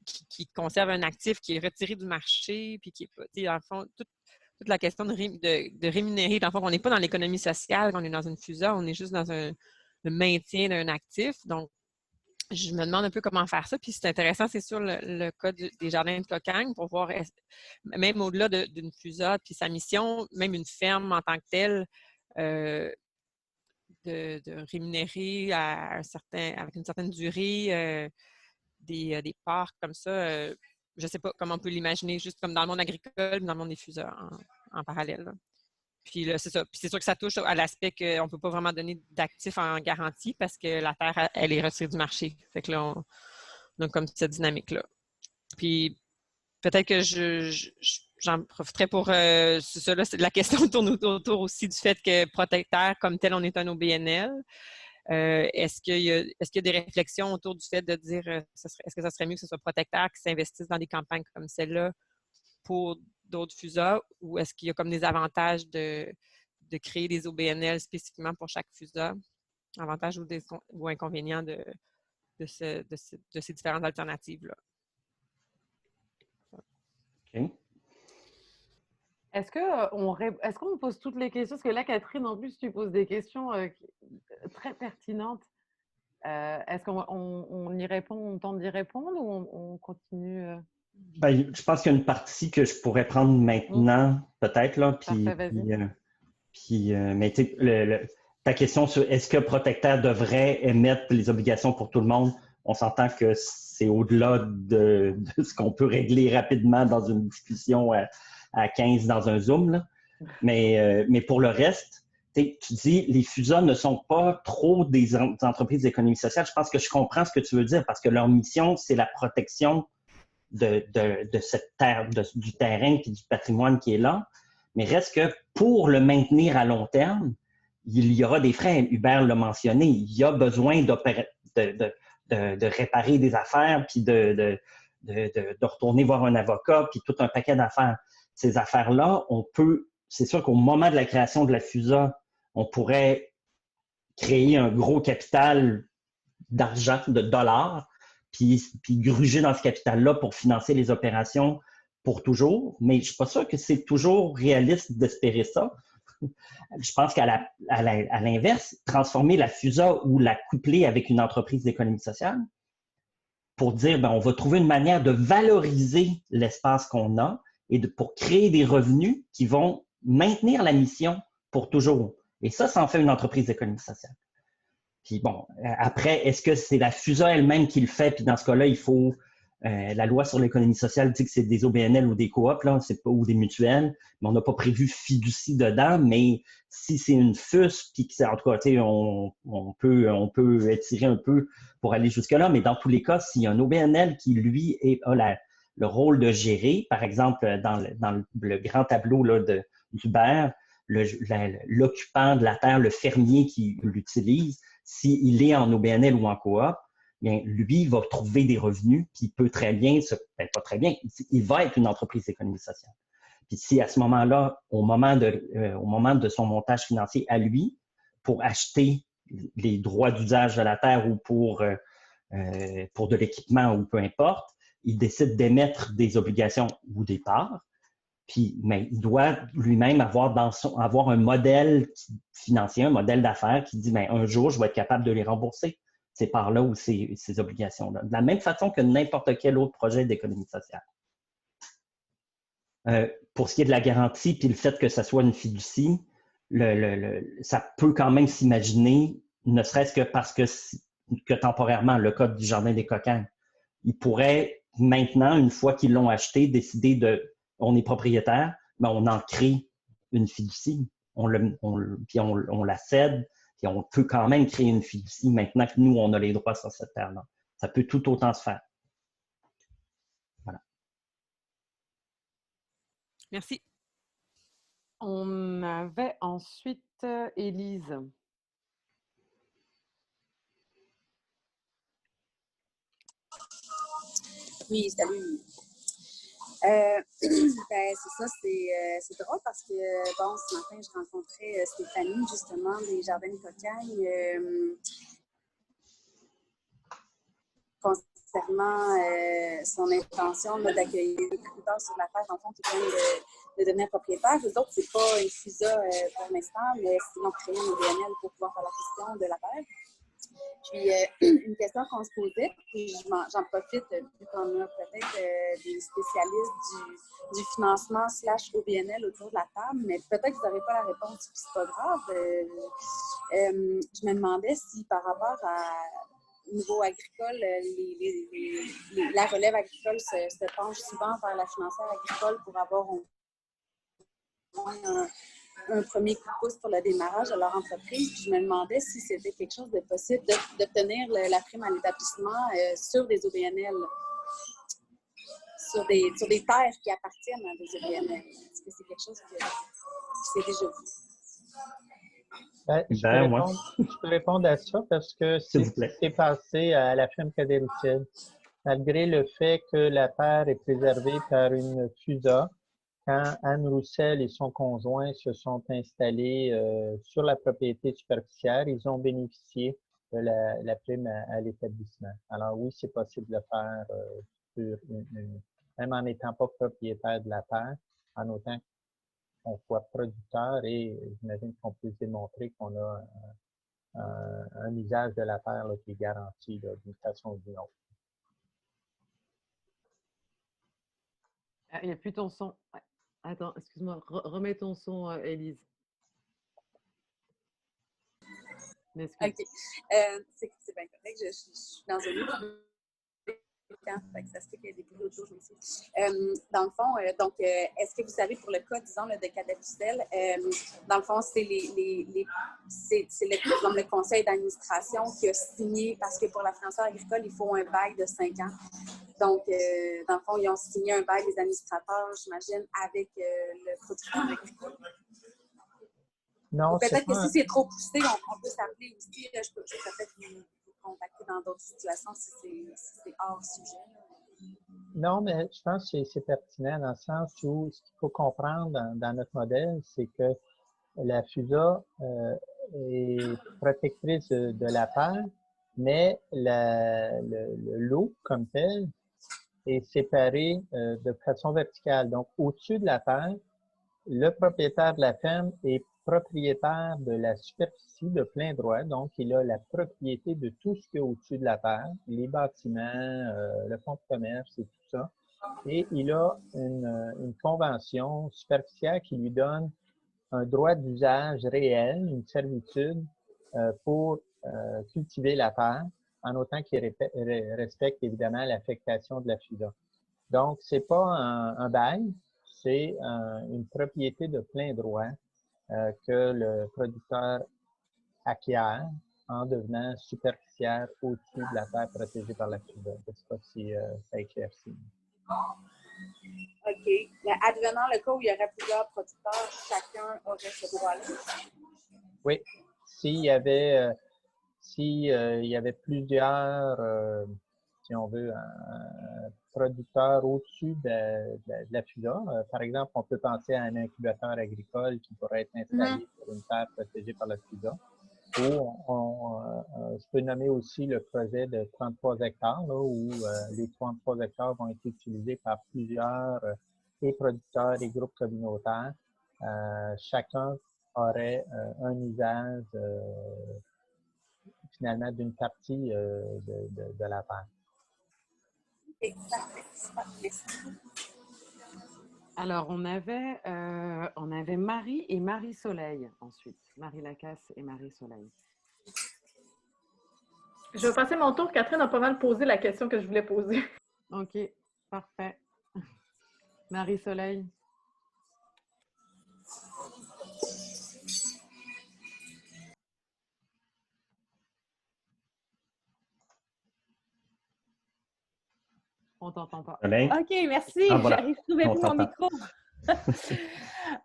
qui conserve un actif qui est retiré du marché, puis qui est pas, dans le fond, toute la question de rémunérer, dans le fond, on n'est pas dans l'économie sociale, quand on est dans une FUSA, on est juste dans le maintien d'un actif. Donc, je me demande un peu comment faire ça. Puis c'est intéressant, c'est sûr, le cas des Jardins de Cocagne, pour voir, même au-delà d'une FUSA, puis sa mission, même une ferme en tant que telle, de rémunérer avec une certaine durée des parts comme ça. Je ne sais pas comment on peut l'imaginer, juste comme dans le monde agricole, dans le monde des FUSA en parallèle. Là. Puis là, c'est ça. Puis c'est sûr que ça touche à l'aspect qu'on ne peut pas vraiment donner d'actifs en garantie parce que la terre, elle est retirée du marché. Fait que là, on a comme cette dynamique-là. Puis peut-être que j'en profiterai pour... c'est ça, là, la question tourne autour aussi du fait que Protecteur, comme tel, on est un OBNL. Est-ce qu'il y a des réflexions autour du fait de dire est-ce que ça serait mieux que ce soit Protecteur qui s'investisse dans des campagnes comme celle-là pour d'autres FUSA ou est-ce qu'il y a comme des avantages de créer des OBNL spécifiquement pour chaque FUSA? Avantages ou inconvénients de ces différentes alternatives-là? OK. Est-ce qu'on pose toutes les questions? Parce que là, Catherine, en plus, tu poses des questions très pertinentes. Est-ce qu'on y répond, on tente d'y répondre ou on continue? Ben, je pense qu'il y a une partie que je pourrais prendre maintenant, peut-être, là. Parfait, vas-y. Mais ta question sur est-ce que Protectaire devrait émettre les obligations pour tout le monde, on s'entend que c'est au-delà de ce qu'on peut régler rapidement dans une discussion à 15 dans un Zoom, là. Mais pour le reste, tu dis les FUSA ne sont pas trop des entreprises d'économie sociale. Je pense que je comprends ce que tu veux dire parce que leur mission, c'est la protection de cette terre, du terrain et du patrimoine qui est là. Mais reste que pour le maintenir à long terme, il y aura des frais. Hubert l'a mentionné. Il y a besoin de réparer des affaires puis de retourner voir un avocat puis tout un paquet d'affaires. Ces affaires-là, c'est sûr qu'au moment de la création de la FUSA, on pourrait créer un gros capital d'argent, de dollars, puis gruger dans ce capital-là pour financer les opérations pour toujours. Mais je ne suis pas sûr que c'est toujours réaliste d'espérer ça. Je pense qu'à l'inverse, transformer la FUSA ou la coupler avec une entreprise d'économie sociale pour dire, on va trouver une manière de valoriser l'espace qu'on a et pour créer des revenus qui vont maintenir la mission pour toujours. Et ça en fait une entreprise d'économie sociale. Puis bon, après, est-ce que c'est la FUSA elle-même qui le fait? Puis dans ce cas-là, il faut... la loi sur l'économie sociale dit que c'est des OBNL ou des coops, là, ou des mutuelles, mais on n'a pas prévu fiducie dedans, mais si c'est une FUS, puis que en tout cas, on peut étirer un peu pour aller jusque-là, mais dans tous les cas, s'il y a un OBNL qui, lui, a le rôle de gérer, par exemple, dans le grand tableau là, d'Hubert, l'occupant de la terre, le fermier qui l'utilise, s'il est en OBNL ou en coop, bien, lui va trouver des revenus, puis il peut très bien, pas très bien, il va être une entreprise d'économie sociale. Puis si à ce moment-là, au moment de son montage financier à lui, pour acheter les droits d'usage de la terre ou pour de l'équipement ou peu importe, il décide d'émettre des obligations ou des parts, mais il doit lui-même avoir un modèle financier, un modèle d'affaires qui dit, un jour, je vais être capable de les rembourser, ces parts-là ou ces obligations-là. De la même façon que n'importe quel autre projet d'économie sociale. Pour ce qui est de la garantie, puis le fait que ça soit une fiducie, ça peut quand même s'imaginer, ne serait-ce que parce que temporairement, le code du Jardin des Coquins, il pourrait maintenant, une fois qu'ils l'ont acheté, décider on est propriétaire, mais on en crée une fiducie. Puis on la cède, puis on peut quand même créer une fiducie maintenant que nous, on a les droits sur cette terre-là. Ça peut tout autant se faire. Voilà. Merci. On avait ensuite Élise. Oui, salut. C'est ça, c'est drôle parce que, ce matin, je rencontrais Stéphanie, justement, des Jardins de Cocagne, concernant son intention d'accueillir des agriculteurs sur la terre, en fond, qui viennent de devenir propriétaires. Les autres, c'est pas une FUSA pour l'instant, mais ils ont créé un OBNL pour pouvoir faire la gestion de la terre. Puis, une question qu'on se posait, puis j'en profite, vu qu'on a peut-être des spécialistes du financement / OBNL autour de la table, mais peut-être que vous n'aurez pas la réponse, puis c'est pas grave. Je me demandais si par rapport au niveau agricole, la relève agricole se penche souvent vers la financière agricole pour avoir un premier coup de pouce pour le démarrage de leur entreprise. Puis je me demandais si c'était quelque chose de possible d'obtenir la prime à l'établissement sur des OBNL, sur des terres qui appartiennent à des OBNL. Est-ce que c'est quelque chose qui s'est déjà vu? Je peux répondre à ça parce que c'est ce qui s'est passé à la ferme Cadéricide. Malgré le fait que la terre est préservée par une FUSA, quand Anne Roussel et son conjoint se sont installés sur la propriété superficiaire, ils ont bénéficié de la prime à l'établissement. Alors oui, c'est possible de le faire même en n'étant pas propriétaire de la terre, en autant qu'on soit producteur et j'imagine qu'on peut démontrer qu'on a un usage de la terre là, qui est garanti d'une façon ou d'une autre. Il n'y a plus ton son. Ouais. Attends, excuse-moi, remets ton son, Élise. OK. C'est bien correct. Je suis dans un autre fait que ça se fait qu'il y a des bruits autour aussi. Dans le fond, est-ce que vous savez pour le cas, disons, de Cadapucelle, dans le fond, c'est le conseil d'administration qui a signé, parce que pour la foncière agricole, il faut un bail de 5 ans. Donc, dans le fond, ils ont signé un bail des administrateurs, j'imagine, avec le producteur agricole. Non, peut-être que si c'est trop poussé, on peut s'appeler aussi. Je peux peut-être vous contacter dans d'autres situations si c'est hors sujet. Non, mais je pense que c'est pertinent dans le sens où ce qu'il faut comprendre dans notre modèle, c'est que la FUSA est protectrice de la terre, mais le lot comme tel est séparé de façon verticale. Donc, au-dessus de la terre, le propriétaire de la ferme est propriétaire de la superficie de plein droit, donc il a la propriété de tout ce qu'il y a au-dessus de la terre, les bâtiments, le fonds de commerce et tout ça. Et il a une convention superficielle qui lui donne un droit d'usage réel, une servitude pour cultiver la terre, en autant qu'il respecte évidemment l'affectation de la FUSA. Donc, c'est pas un bail, c'est une propriété de plein droit que le producteur acquiert en devenant superficiaire au-dessus de la terre protégée par la FUSA. Je ne sais pas si ça éclaircit. OK. Mais advenant le cas où il y aurait plusieurs producteurs, chacun aurait ce droit-là? Oui. S'il y avait plusieurs, si on veut, producteurs au-dessus de la FUSA. Par exemple, on peut penser à un incubateur agricole qui pourrait être installé sur une terre protégée par la FUSA. Ou je peux nommer aussi le projet de 33 hectares, là, où les 33 hectares vont être utilisés par plusieurs et producteurs et groupes communautaires. Chacun aurait un usage finalement d'une partie de la terre. Alors, on avait Marie et Marie-Soleil ensuite. Marie Lacasse et Marie-Soleil. Je vais passer mon tour. Catherine a pas mal posé la question que je voulais poser. OK, parfait. Marie-Soleil. On t'entend pas. OK, merci. Voilà. J'arrive à trouver plus mon micro.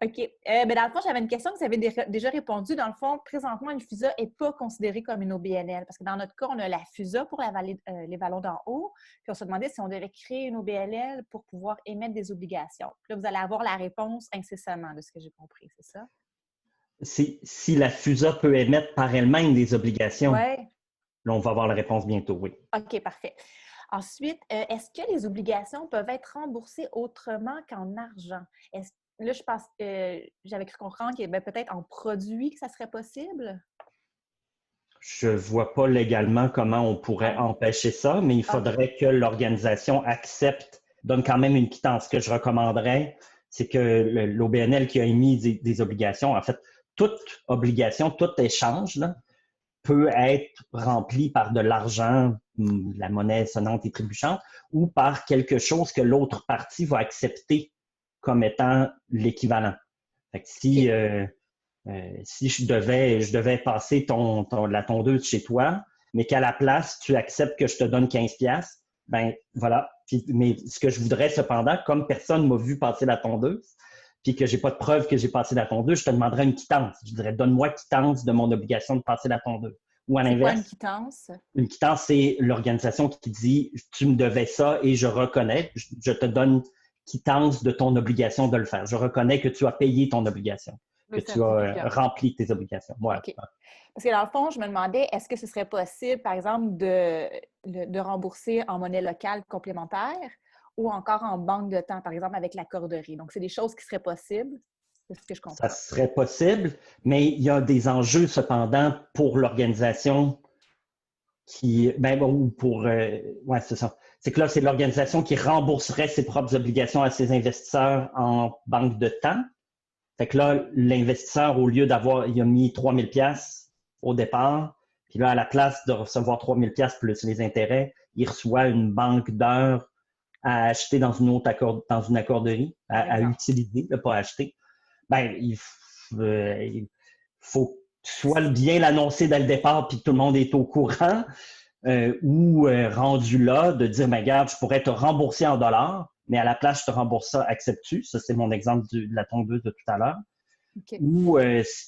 OK. Dans le fond, j'avais une question que vous avez déjà répondu. Dans le fond, présentement, une FUSA n'est pas considérée comme une OBNL parce que dans notre cas, on a la FUSA pour les vallons d'en haut. Puis on se demandait si on devait créer une OBNL pour pouvoir émettre des obligations. Puis là, vous allez avoir la réponse incessamment de ce que j'ai compris, c'est ça? Si la FUSA peut émettre par elle-même des obligations, ouais. Là, on va avoir la réponse bientôt, oui. OK, parfait. Ensuite, est-ce que les obligations peuvent être remboursées autrement qu'en argent? Là, je pense que j'avais cru comprendre qu'il y avait peut-être en produit que ça serait possible? Je ne vois pas légalement comment on pourrait empêcher ça, mais il faudrait que l'organisation donne quand même une quittance. Ce que je recommanderais, c'est que l'OBNL qui a émis des obligations, en fait, toute obligation, tout échange, là, peut être rempli par de l'argent, la monnaie sonnante et trébuchante, ou par quelque chose que l'autre partie va accepter comme étant l'équivalent. Fait que si je devais passer la tondeuse chez toi, mais qu'à la place, tu acceptes que je te donne 15$, ben voilà. Mais ce que je voudrais cependant, comme personne m'a vu passer la tondeuse, puis que j'ai pas de preuve que j'ai passé la tondeuse, je te demanderais une quittance. Je dirais, donne-moi quittance de mon obligation de passer la tondeuse. Ou à l'inverse. C'est quoi une quittance? Une quittance, c'est l'organisation qui dit, tu me devais ça et je reconnais, je te donne quittance de ton obligation de le faire. Je reconnais que tu as payé ton obligation, que tu as rempli tes obligations. Ouais. Okay. Parce que dans le fond, je me demandais, est-ce que ce serait possible, par exemple, de rembourser en monnaie locale complémentaire ou encore en banque de temps, par exemple, avec la corderie? Donc, c'est des choses qui seraient possibles, c'est ce que je comprends. Ça serait possible, mais il y a des enjeux cependant pour l'organisation qui, ou pour, ouais, c'est ça. C'est que là, c'est l'organisation qui rembourserait ses propres obligations à ses investisseurs en banque de temps. Fait que là, l'investisseur, au lieu d'avoir, il a mis 3 000 $, au départ. Puis là, à la place de recevoir 3 000 $ plus les intérêts, il reçoit une banque d'heures à acheter dans une accorderie, à utiliser, pas à acheter. Il faut soit bien l'annoncer dès le départ puis que tout le monde est au courant, ou rendu là, de dire, regarde, je pourrais te rembourser en dollars, mais à la place, je te rembourse ça, acceptes-tu? Ça, c'est mon exemple de la tondeuse de tout à l'heure. Okay. Ou,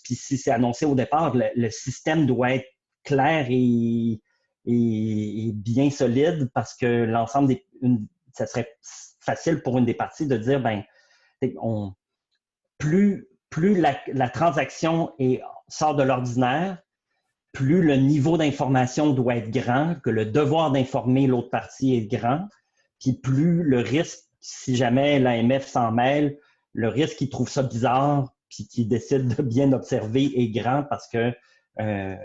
puis si c'est annoncé au départ, le système doit être clair et bien solide parce que l'ensemble ça serait facile pour une des parties de dire, plus la transaction sort de l'ordinaire, plus le niveau d'information doit être grand, que le devoir d'informer l'autre partie est grand, puis plus le risque, si jamais l'AMF s'en mêle, le risque qu'il trouve ça bizarre puis qui décide de bien observer est grand parce que ouais,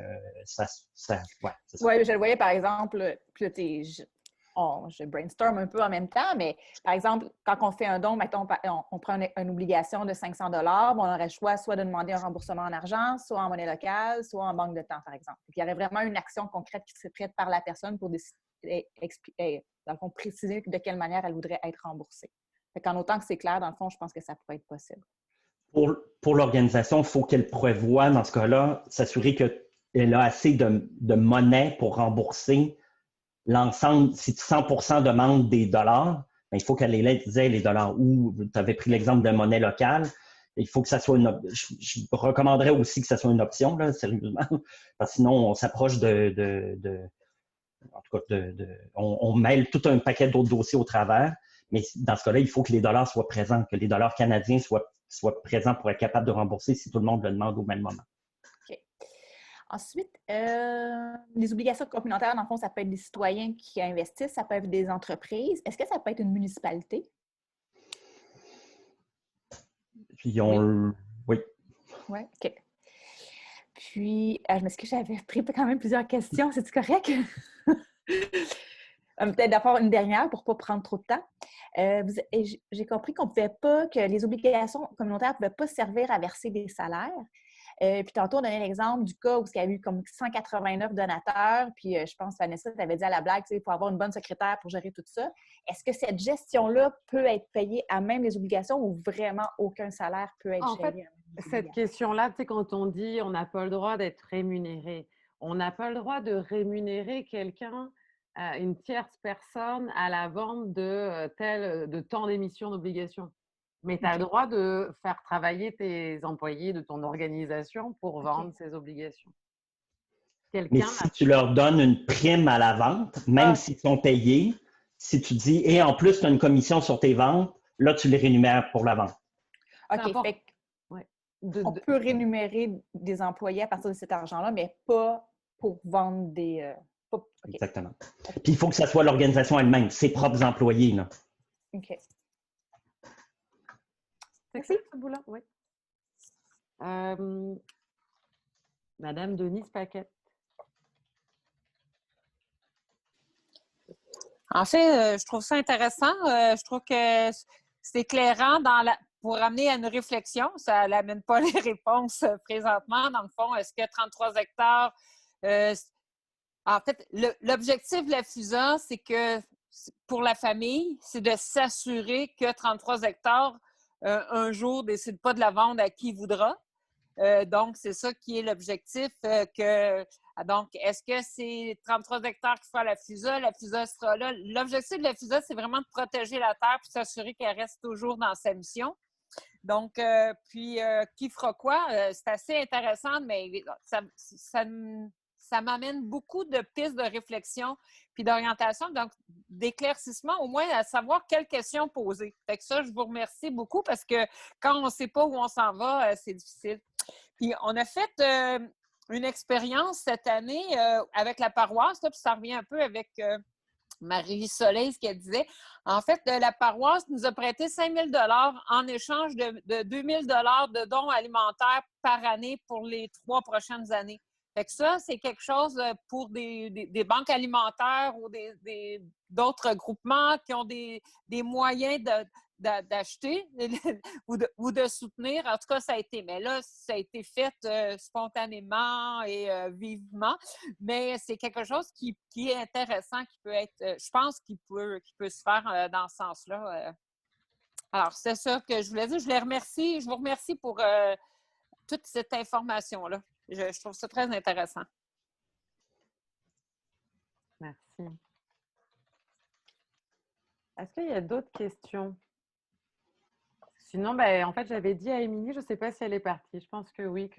c'est ça. Oui, je le voyais par exemple, je brainstorm un peu en même temps, mais par exemple, quand on fait un don, mettons, on prend une obligation de 500 $, on aurait le choix soit de demander un remboursement en argent, soit en monnaie locale, soit en banque de temps, par exemple. Puis, il y aurait vraiment une action concrète qui serait prête par la personne pour dans le fond, préciser de quelle manière elle voudrait être remboursée. Fait qu'en autant que c'est clair, dans le fond, je pense que ça pourrait être possible. Pour l'organisation, il faut qu'elle prévoie, dans ce cas-là, s'assurer qu'elle a assez de monnaie pour rembourser l'ensemble. Si 100% demande des dollars, il faut qu'elle ait les dollars. Ou tu avais pris l'exemple de monnaie locale, il faut que ça soit je recommanderais aussi que ça soit une option, là, sérieusement, parce que sinon, on s'approche en tout cas, on mêle tout un paquet d'autres dossiers au travers. Mais dans ce cas-là, il faut que les dollars soient présents, que les dollars canadiens soient présents pour être capable de rembourser si tout le monde le demande au même moment. OK. Ensuite, les obligations communautaires, dans le fond, ça peut être des citoyens qui investissent, ça peut être des entreprises. Est-ce que ça peut être une municipalité? Oui. Oui, OK. Puis, je m'excuse, j'avais pris quand même plusieurs questions. C'est-tu correct? Peut-être d'abord une dernière pour ne pas prendre trop de temps. J'ai compris qu'on pouvait pas, que les obligations communautaires ne pouvaient pas servir à verser des salaires. Puis tantôt, on donnait l'exemple du cas où il y a eu comme 189 donateurs. Puis je pense, Vanessa, tu avais dit à la blague, il faut avoir une bonne secrétaire pour gérer tout ça. Est-ce que cette gestion-là peut être payée à même les obligations ou vraiment aucun salaire peut être géré? En fait, cette question-là, quand on dit on n'a pas le droit d'être rémunéré, on n'a pas le droit de rémunérer quelqu'un, une tierce personne, à la vente de tant d'émissions d'obligations. Mais tu as le droit de faire travailler tes employés de ton organisation pour vendre ces obligations. Mais si tu leur donnes une prime à la vente, même s'ils sont payés, si tu dis, et en plus, tu as une commission sur tes ventes, là, tu les rémunères pour la vente. OK. Fait on peut rémunérer des employés à partir de cet argent-là, mais pas pour vendre des... Okay. Exactement. Puis il faut que ça soit l'organisation elle-même, ses propres employés. Là. OK. C'est ça, ce bout-là? Oui. Madame Denise Paquette. En fait, je trouve ça intéressant. Je trouve que c'est éclairant pour amener à une réflexion. Ça n'amène pas les réponses présentement. Dans le fond, est-ce que 33 hectares... en fait, l'objectif de la FUSA, c'est que pour la famille, c'est de s'assurer que 33 hectares, un jour, décide pas de la vendre à qui voudra. Donc, c'est ça qui est l'objectif. Donc, est-ce que c'est 33 hectares qui fera la FUSA? La FUSA sera là. L'objectif de la FUSA, c'est vraiment de protéger la terre et s'assurer qu'elle reste toujours dans sa mission. Donc, qui fera quoi? C'est assez intéressant, mais ça m'amène beaucoup de pistes de réflexion puis d'orientation, donc d'éclaircissement, au moins à savoir quelles questions poser. Fait que ça, je vous remercie beaucoup parce que quand on ne sait pas où on s'en va, c'est difficile. Puis on a fait une expérience cette année avec la paroisse, là, puis ça revient un peu avec Marie-Soleil, ce qu'elle disait. En fait, la paroisse nous a prêté 5 000 en échange de 2 000 de dons alimentaires par année pour les 3 prochaines années. Fait que ça, c'est quelque chose pour des banques alimentaires ou d'autres groupements qui ont des moyens d'acheter ou de soutenir. En tout cas, ça a été. Mais là, ça a été fait spontanément et vivement. Mais c'est quelque chose qui est intéressant, qui peut être, je pense, qui peut se faire dans ce sens-là. Alors, c'est ça que je voulais dire. Je vous remercie pour toute cette information-là. Je trouve ça très intéressant. Merci. Est-ce qu'il y a d'autres questions? Sinon, ben, en fait, j'avais dit à Émilie, je ne sais pas si elle est partie. Je pense que oui,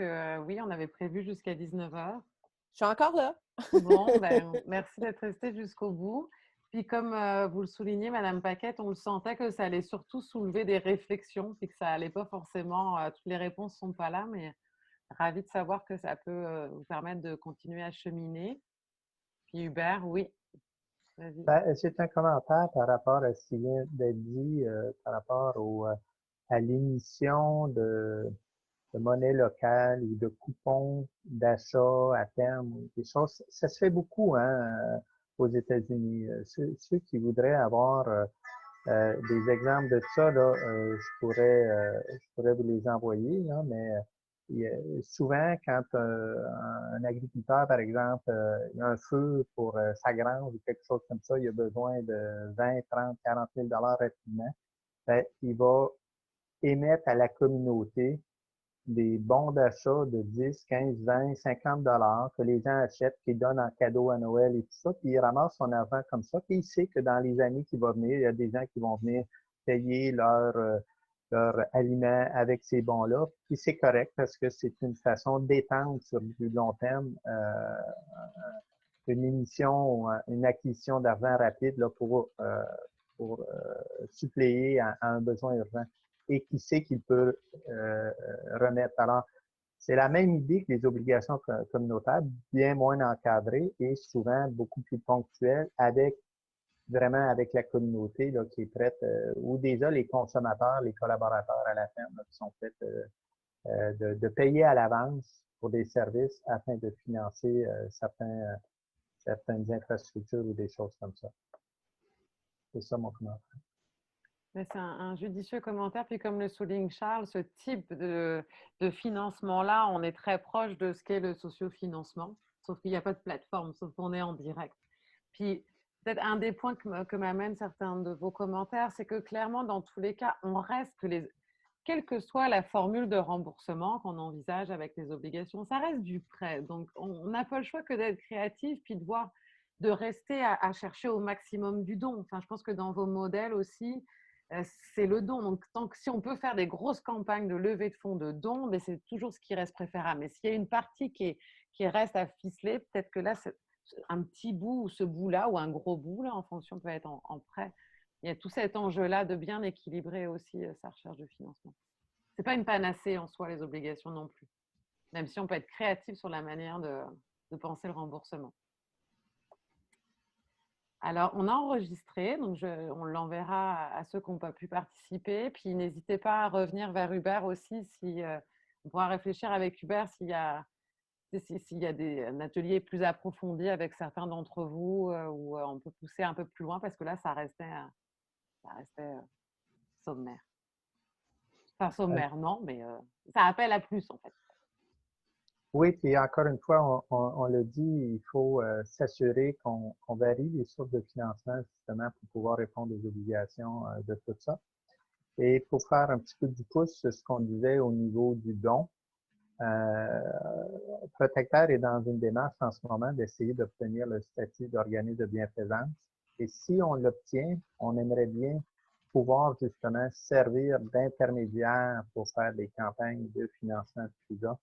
on avait prévu jusqu'à 19h. Je suis encore là. Bon, ben, merci d'être restée jusqu'au bout. Puis comme vous le soulignez, Madame Paquette, on le sentait que ça allait surtout soulever des réflexions, puis que ça n'allait pas forcément, toutes les réponses ne sont pas là, mais ravie de savoir que ça peut vous permettre de continuer à cheminer. Puis Hubert, oui. Ben, c'est un commentaire par rapport à ce qui vient d'être dit, par rapport à l'émission de monnaie locale ou de coupons d'achat à terme, des choses. Ça se fait beaucoup aux États-Unis. Ceux qui voudraient avoir des exemples de ça, là, je pourrais vous les envoyer, là, mais souvent, quand un agriculteur, par exemple, il a un feu pour sa grange ou quelque chose comme ça, il a besoin de 20, 30, 40 000 rapidement, ben, il va émettre à la communauté des bons d'achat de 10, 15, 20, 50 que les gens achètent, qu'ils donnent en cadeau à Noël et tout ça, puis il ramasse son argent comme ça, puis il sait que dans les années qui vont venir, il y a des gens qui vont venir payer leur aliments avec ces bons-là, puis c'est correct parce que c'est une façon d'étendre sur du long terme une émission, une acquisition d'argent rapide là, pour suppléer à un besoin urgent et qui sait qu'il peut remettre. Alors, c'est la même idée que les obligations communautaires, bien moins encadrées et souvent beaucoup plus ponctuelles vraiment avec la communauté là, qui est prête, ou déjà les consommateurs, les collaborateurs à la ferme là, qui sont prêts de payer à l'avance pour des services afin de financer certaines infrastructures ou des choses comme ça. C'est ça mon commentaire. C'est un judicieux commentaire. Puis comme le souligne Charles, ce type de financement-là, on est très proche de ce qu'est le sociofinancement, sauf qu'il n'y a pas de plateforme, sauf qu'on est en direct. Puis peut-être un des points que m'amènent certains de vos commentaires, c'est que clairement, dans tous les cas, on reste quelle que soit la formule de remboursement qu'on envisage avec les obligations, ça reste du prêt. Donc, on n'a pas le choix que d'être créatif puis de rester à chercher au maximum du don. Enfin, je pense que dans vos modèles aussi, c'est le don. Donc, si on peut faire des grosses campagnes de levée de fonds de dons, mais c'est toujours ce qui reste préférable. Mais s'il y a une partie qui reste à ficeler, peut-être que là, c'est un petit bout ou ce bout-là, ou un gros bout, là, en fonction, peut être en prêt. Il y a tout cet enjeu-là de bien équilibrer aussi sa recherche de financement. Ce n'est pas une panacée en soi, les obligations non plus, même si on peut être créatif sur la manière de penser le remboursement. Alors, on a enregistré, donc on l'enverra à ceux qui n'ont pas pu participer. Puis, n'hésitez pas à revenir vers Hubert aussi, on pourra réfléchir avec Hubert s'il y a un atelier plus approfondi avec certains d'entre vous, où on peut pousser un peu plus loin, parce que là, ça restait sommaire. Enfin, sommaire, non, mais ça appelle à plus, en fait. Oui, puis encore une fois, on le dit, il faut s'assurer qu'on varie les sources de financement justement pour pouvoir répondre aux obligations de tout ça. Et pour faire un petit peu du pouce sur ce qu'on disait au niveau du don, Protecteur est dans une démarche en ce moment d'essayer d'obtenir le statut d'organisme de bienfaisance. Et si on l'obtient, on aimerait bien pouvoir justement servir d'intermédiaire pour faire des campagnes de financement de FUSA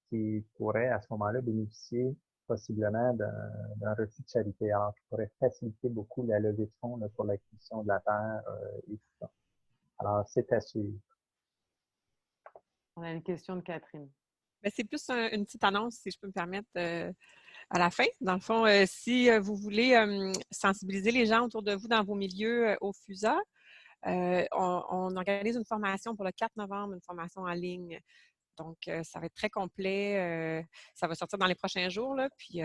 qui pourraient à ce moment-là bénéficier possiblement d'un refus de charité. Alors, qui pourrait faciliter beaucoup la levée de fonds là, pour l'acquisition de la terre et tout ça. Alors, c'est à suivre. On a une question de Catherine. C'est plus une petite annonce, si je peux me permettre, à la fin. Dans le fond, si vous voulez sensibiliser les gens autour de vous dans vos milieux au FUSA, on organise une formation pour le 4 novembre, une formation en ligne. Donc, ça va être très complet. Ça va sortir dans les prochains jours. Là, puis,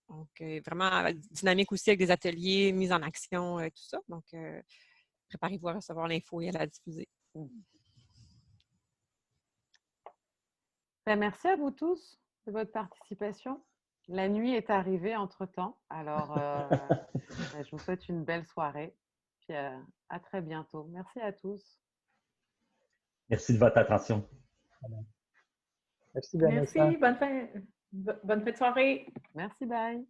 donc, vraiment dynamique aussi avec des ateliers, mise en action, tout ça. Donc, préparez-vous à recevoir l'info et à la diffuser. Merci à vous tous de votre participation. La nuit est arrivée entre-temps. Alors, je vous souhaite une belle soirée. Puis à très bientôt. Merci à tous. Merci de votre attention. Merci, Vanessa. Merci, bonne fin de soirée. Merci, bye.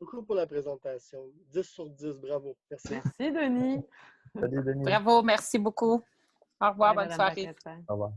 Beaucoup pour la présentation. 10 sur 10, bravo. Merci. Merci, Denis. Salut, Denis. Bravo, merci beaucoup. Au revoir, Bye, bonne Madame soirée. Au revoir.